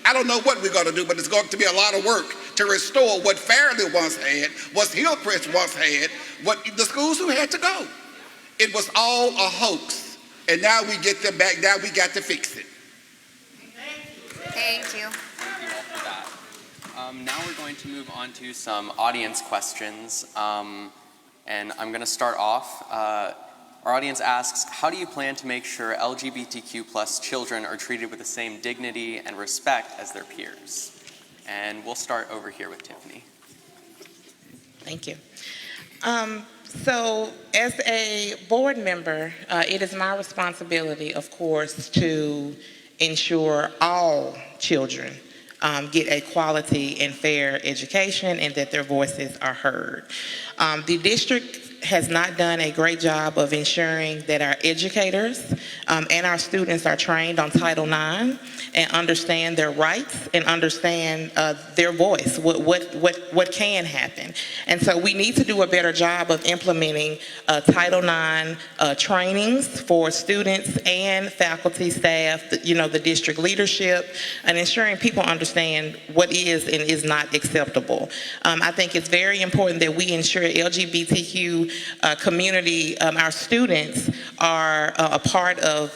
S15: I don't know what we're going to do, but it's going to be a lot of work to restore what Fairleigh once had, what Hillcrest once had, what the schools who had to go. It was all a hoax. And now we get them back. Now we got to fix it.
S2: Thank you.
S16: Thank you all for that. Now we're going to move on to some audience questions. And I'm going to start off. Our audience asks, how do you plan to make sure LGBTQ plus children are treated with the same dignity and respect as their peers? And we'll start over here with Tiffany.
S11: Thank you. So as a board member, it is my responsibility, of course, to ensure all children get a quality and fair education and that their voices are heard. The district has not done a great job of ensuring that our educators and our students are trained on Title IX and understand their rights and understand their voice, what can happen. And so we need to do a better job of implementing Title IX trainings for students and faculty, staff, the district leadership, and ensuring people understand what is and is not acceptable. I think it's very important that we ensure LGBTQ community, our students are a part of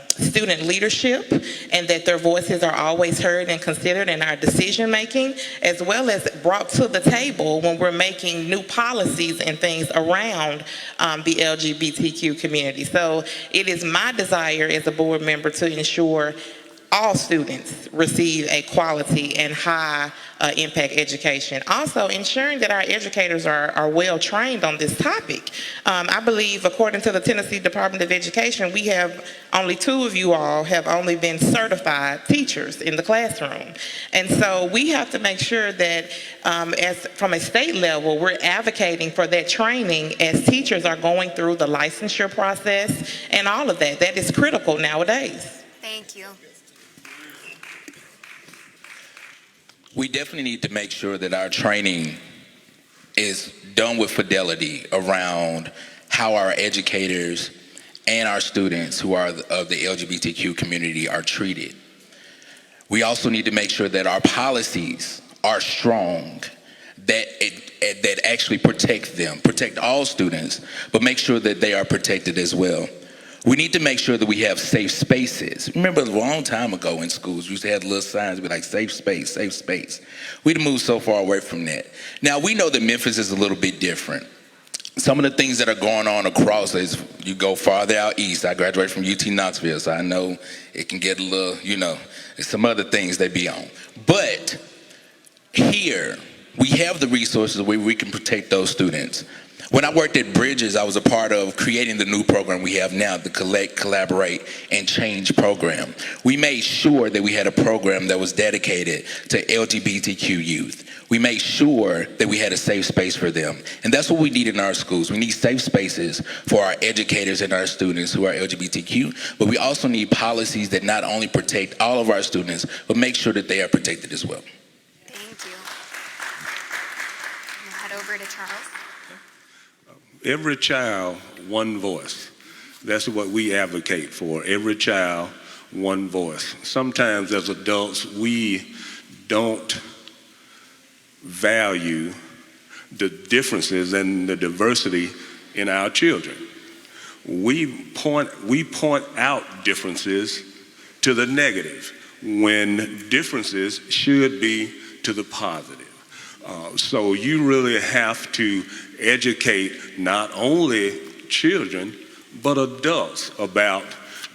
S11: student leadership, and that their voices are always heard and considered in our decision making, as well as brought to the table when we're making new policies and things around the LGBTQ community. So it is my desire as a board member to ensure all students receive a quality and high impact education. Also, ensuring that our educators are well trained on this topic. I believe, according to the Tennessee Department of Education, we have only 2 of you all have only been certified teachers in the classroom. And so we have to make sure that from a state level, we're advocating for that training as teachers are going through the licensure process and all of that. That is critical nowadays.
S2: Thank you.
S12: We definitely need to make sure that our training is done with fidelity around how our educators and our students who are of the LGBTQ community are treated. We also need to make sure that our policies are strong, that actually protect all students, but make sure that they are protected as well. We need to make sure that we have safe spaces. Remember, a long time ago in schools, we used to have little signs be like, safe space, safe space. We've moved so far away from that. Now, we know that Memphis is a little bit different. Some of the things that are going on across is you go farther out east. I graduated from UT Knoxville, so I know it can get a little, there's some other things they be on. But here, we have the resources where we can protect those students. When I worked at Bridges, I was a part of creating the new program we have now, the Collect, Collaborate, and Change program. We made sure that we had a program that was dedicated to LGBTQ youth. We made sure that we had a safe space for them. And that's what we need in our schools. We need safe spaces for our educators and our students who are LGBTQ, but we also need policies that not only protect all of our students, but make sure that they are protected as well.
S2: Thank you. We'll head over to Charles.
S13: Every child, one voice. That's what we advocate for. Every child, one voice. Sometimes as adults, we don't value the differences and the diversity in our children. We point out differences to the negative when differences should be to the positive. So you really have to educate not only children, but adults about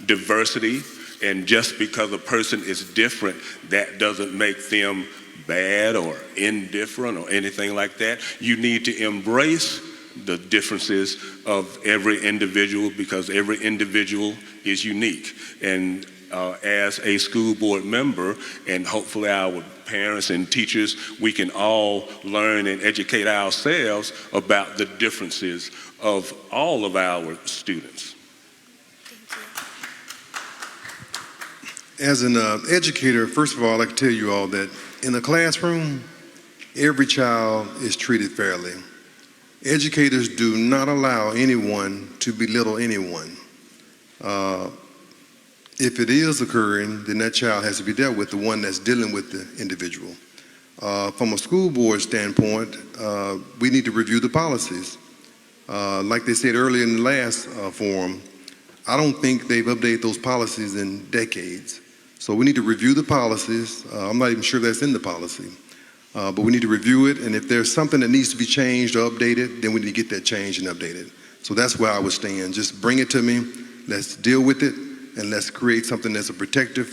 S13: diversity. And just because a person is different, that doesn't make them bad or indifferent or anything like that. You need to embrace the differences of every individual because every individual is unique. And as a school board member, and hopefully our parents and teachers, we can all learn and educate ourselves about the differences of all of our students.
S14: As an educator, first of all, I'd like to tell you all that in a classroom, every child is treated fairly. Educators do not allow anyone to belittle anyone. If it is occurring, then that child has to be dealt with, the one that's dealing with the individual. From a school board standpoint, we need to review the policies. Like they said earlier in the last forum, I don't think they've updated those policies in decades. So we need to review the policies. I'm not even sure that's in the policy. But we need to review it, and if there's something that needs to be changed or updated, then we need to get that changed and updated. So that's where I would stand. Just bring it to me, let's deal with it, and let's create something that's a protective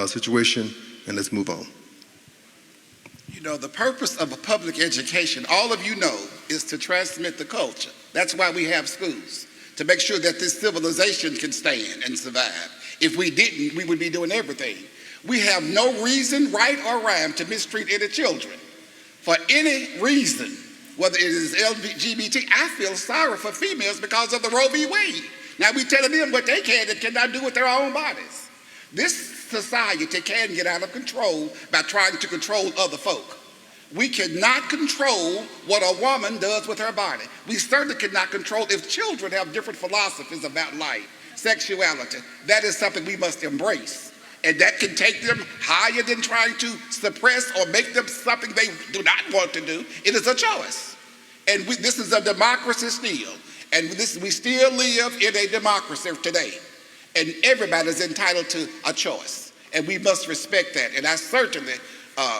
S14: situation, and let's move on.
S15: You know, the purpose of a public education, all of you know, is to transmit the culture. That's why we have schools, to make sure that this civilization can stand and survive. If we didn't, we would be doing everything. We have no reason, right or rhyme, to mistreat any children for any reason whether it is LGBT. I feel sorry for females because of the Roe v. Wade. Now we telling them what they can and cannot do with their own bodies. This society can get out of control by trying to control other folk. We cannot control what a woman does with her body. We certainly cannot control if children have different philosophies about life, sexuality. That is something we must embrace. And that can take them higher than trying to suppress or make them something they do not want to do. It is a choice. And this is a democracy still. And we still live in a democracy today. And everybody is entitled to a choice. And we must respect that. And I certainly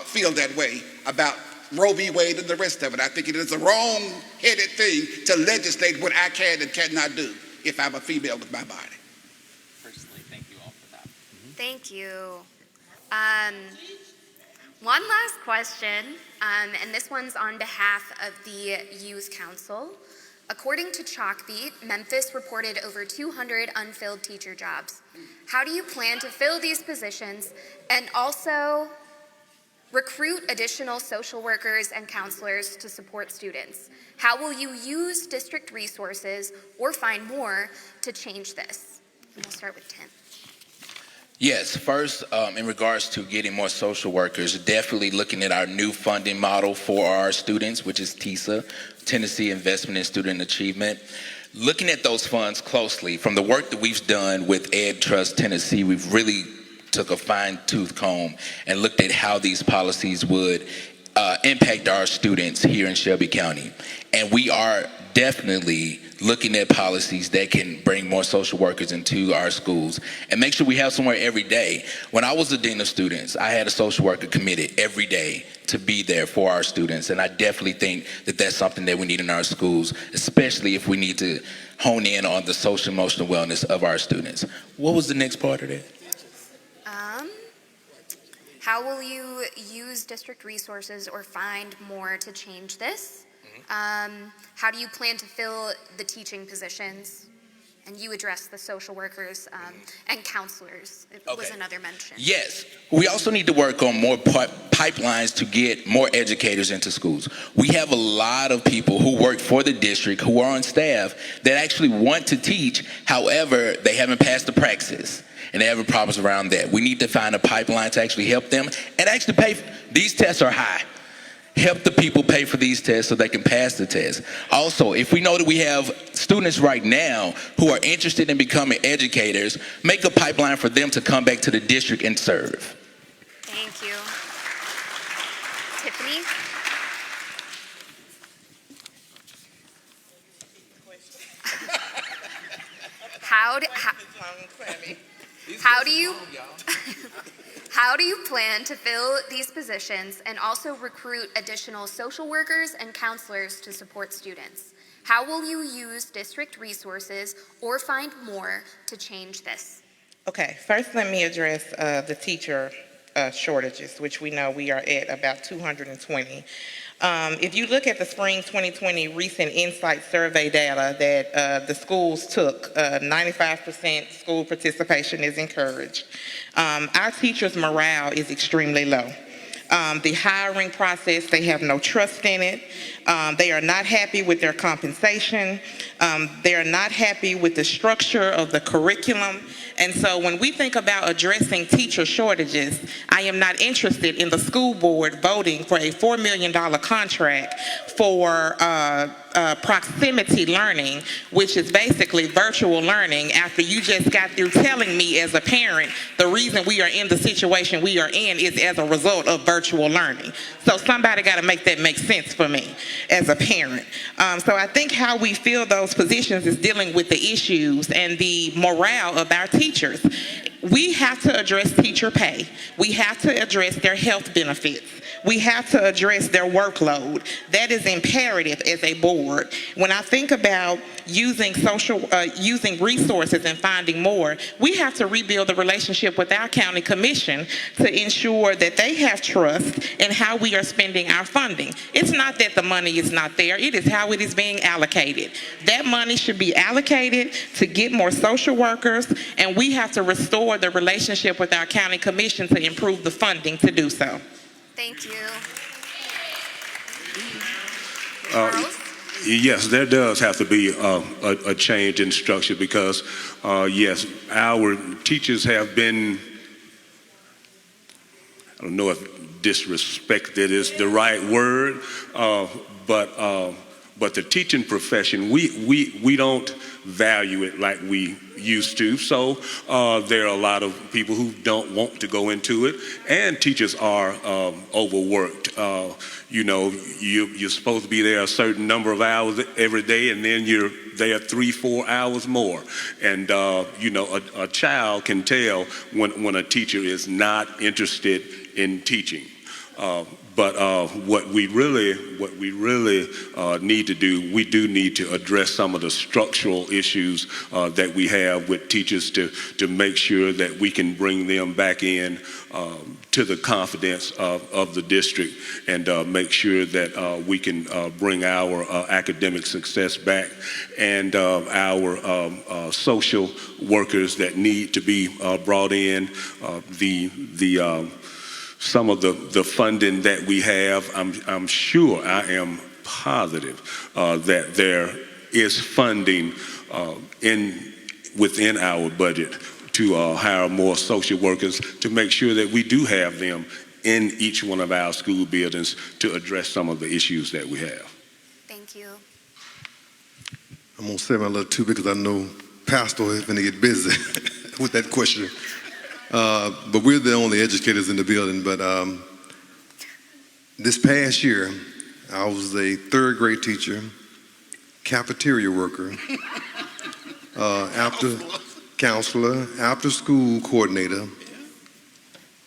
S15: feel that way about Roe v. Wade and the rest of it. I think it is a wrong-headed thing to legislate what I can and cannot do if I'm a female with my body.
S16: Personally, thank you all for that.
S2: Thank you. One last question, and this one's on behalf of the Youth Council. According to Chalkbeat, Memphis reported over 200 unfilled teacher jobs. How do you plan to fill these positions and also recruit additional social workers and counselors to support students? How will you use district resources or find more to change this? And we'll start with Tim.
S12: Yes, first, in regards to getting more social workers, definitely looking at our new funding model for our students, which is TISA, Tennessee Investment in Student Achievement. Looking at those funds closely, from the work that we've done with Ed Trust Tennessee, we've really took a fine-tooth comb and looked at how these policies would impact our students here in Shelby County. And we are definitely looking at policies that can bring more social workers into our schools and make sure we have somewhere every day. When I was the dean of students, I had a social worker committed every day to be there for our students. And I definitely think that that's something that we need in our schools, especially if we need to hone in on the social emotional wellness of our students. What was the next part of that?
S2: How will you use district resources or find more to change this? How do you plan to fill the teaching positions? And you address the social workers and counselors. It was another mention.
S12: Yes. We also need to work on more pipelines to get more educators into schools. We have a lot of people who work for the district who are on staff that actually want to teach. However, they haven't passed the praxis. And they have problems around that. We need to find a pipeline to actually help them and actually pay. These tests are high. Help the people pay for these tests so they can pass the test. Also, if we know that we have students right now who are interested in becoming educators, make a pipeline for them to come back to the district and serve.
S2: Thank you. Tiffany? How do you plan to fill these positions and also recruit additional social workers and counselors to support students? How will you use district resources or find more to change this?
S11: Okay, first let me address the teacher shortages, which we know we are at about 220. If you look at the spring 2020 recent insight survey data that the schools took, 95% school participation is encouraged. Our teachers' morale is extremely low. The hiring process, they have no trust in it. They are not happy with their compensation. They are not happy with the structure of the curriculum. And so when we think about addressing teacher shortages, I am not interested in the school board voting for a $4 million contract for proximity learning, which is basically virtual learning, after you just got through telling me as a parent the reason we are in the situation we are in is as a result of virtual learning. So somebody got to make that make sense for me as a parent. So I think how we fill those positions is dealing with the issues and the morale of our teachers. We have to address teacher pay. We have to address their health benefits. We have to address their workload. That is imperative as a board. When I think about using resources and finding more, we have to rebuild the relationship with our county commission to ensure that they have trust in how we are spending our funding. It's not that the money is not there, it is how it is being allocated. That money should be allocated to get more social workers, and we have to restore the relationship with our county commission to improve the funding to do so.
S2: Thank you. Charles?
S13: Yes, there does have to be a change in structure because, yes, our teachers have been, I don't know if disrespected is the right word, but the teaching profession, we don't value it like we used to. So there are a lot of people who don't want to go into it, and teachers are overworked. You're supposed to be there a certain number of hours every day, and then you're there 3-4 hours more. And a child can tell when a teacher is not interested in teaching. But what we really need to do, we do need to address some of the structural issues that we have with teachers to make sure that we can bring them back in to the confidence of the district and make sure that we can bring our academic success back, and our social workers that need to be brought in, some of the funding that we have. I'm sure, I am positive that there is funding within our budget to hire more social workers to make sure that we do have them in each one of our school buildings to address some of the issues that we have.
S2: Thank you.
S14: I'm going to say my little too because I know Pastor is going to get busy with that question. But we're the only educators in the building. But this past year, I was a third grade teacher, cafeteria worker, counselor, after school coordinator,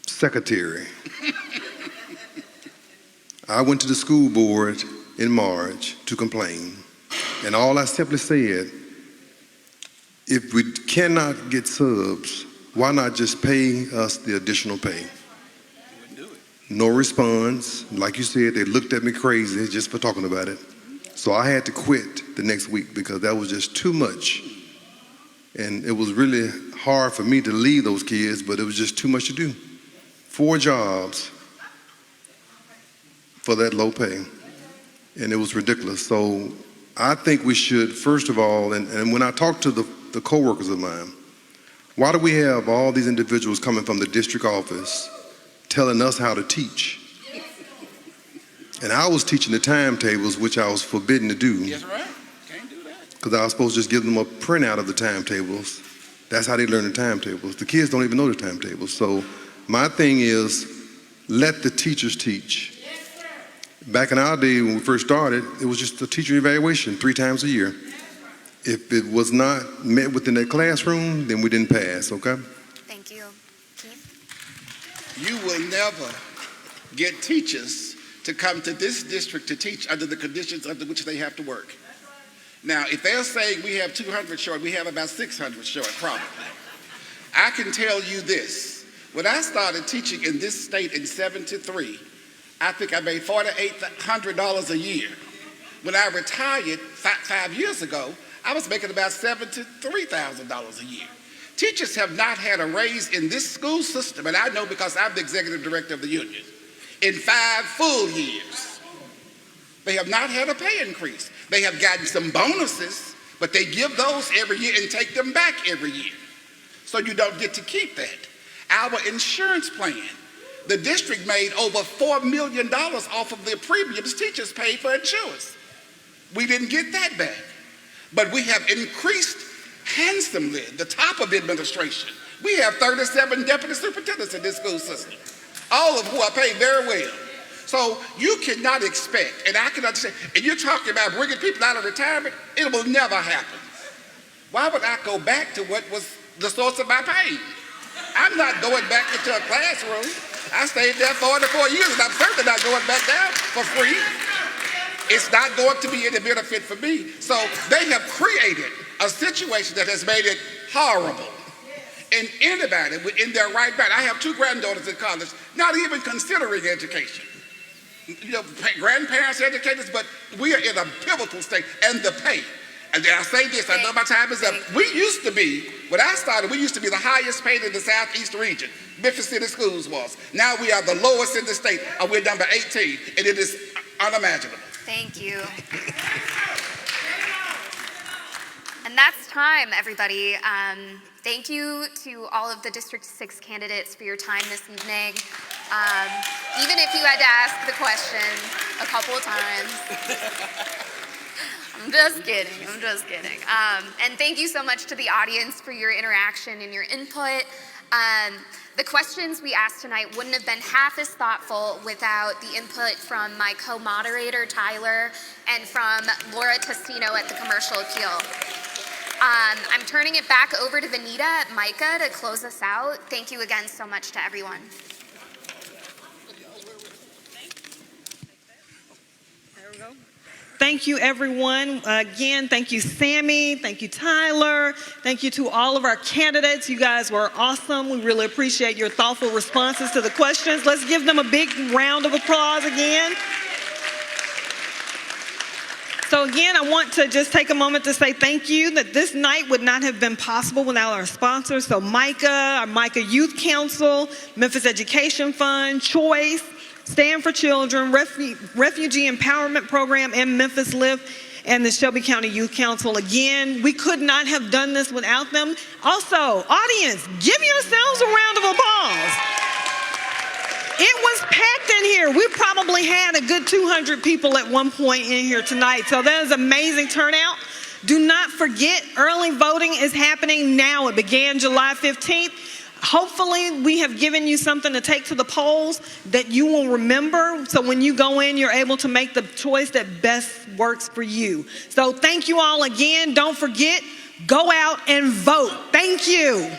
S14: secretary. I went to the school board in March to complain. And all I simply said, if we cannot get subs, why not just pay us the additional pay? No response. Like you said, they looked at me crazy just for talking about it. So I had to quit the next week because that was just too much. And it was really hard for me to leave those kids, but it was just too much to do. 4 jobs for that low pay. And it was ridiculous. So I think we should, first of all, and when I talk to the co-workers of mine, why do we have all these individuals coming from the district office telling us how to teach? And I was teaching the timetables, which I was forbidden to do.
S15: That's right. Can't do that.
S14: Because I was supposed to just give them a printout of the timetables. That's how they learn the timetables. The kids don't even know the timetables. So my thing is, let the teachers teach. Back in our day when we first started, it was just a teacher evaluation 3 times a year. If it was not met within that classroom, then we didn't pass, okay?
S2: Thank you. Keith?
S15: You will never get teachers to come to this district to teach under the conditions under which they have to work. Now, if they're saying we have 200 short, we have about 600 short, probably. I can tell you this. When I started teaching in this state in '73, I think I made $4,800 a year. When I retired 5 years ago, I was making about $73,000 a year. Teachers have not had a raise in this school system, and I know because I'm the executive director of the union, in 5 full years. They have not had a pay increase. They have gotten some bonuses, but they give those every year and take them back every year. So you don't get to keep that. Our insurance plan, the district made over $4 million off of the premiums teachers paid for insurance. We didn't get that back. But we have increased handsomely the top of the administration. We have 37 deputy superintendents in this school system, all of who are paid very well. So you cannot expect, and I can understand, and you're talking about bringing people out of retirement, it will never happen. Why would I go back to what was the source of my pain? I'm not going back into a classroom. I stayed there 44 years, and I'm certainly not going back down for free. It's not going to be any benefit for me. So they have created a situation that has made it horrible. And anybody in their right mind, I have 2 granddaughters in college, not even considering education. Grandparents, educators, but we are in a pivotal state. And the pay. And I say this, I know my time is up. We used to be, when I started, we used to be the highest paid in the Southeast region. Memphis City Schools was. Now we are the lowest in the state, and we're number 18, and it is unimaginable.
S2: Thank you. And that's time, everybody. Thank you to all of the District 6 candidates for your time this evening. Even if you had to ask the question a couple of times. I'm just kidding. And thank you so much to the audience for your interaction and your input. The questions we asked tonight wouldn't have been half as thoughtful without the input from my co-moderator, Tyler, and from Laura Testino at the Commercial Appeal. I'm turning it back over to Vanita at Micah to close us out. Thank you again so much to everyone.
S10: Thank you, everyone. Again, thank you, Sammy. Thank you, Tyler. Thank you to all of our candidates. You guys were awesome. We really appreciate your thoughtful responses to the questions. Let's give them a big round of applause again. So again, I want to just take a moment to say thank you, that this night would not have been possible without our sponsors. So Micah, our Micah Youth Council, Memphis Education Fund, Choice, Stand for Children, Refugee Empowerment Program, and Memphis Lift, and the Shelby County Youth Council. Again, we could not have done this without them. Also, audience, give yourselves a round of applause. It was packed in here. We probably had a good 200 people at one point in here tonight. So that is amazing turnout. Do not forget, early voting is happening now. It began July 15th. Hopefully, we have given you something to take to the polls that you will remember. So when you go in, you're able to make the choice that best works for you. So thank you all again. Don't forget, go out and vote. Thank you.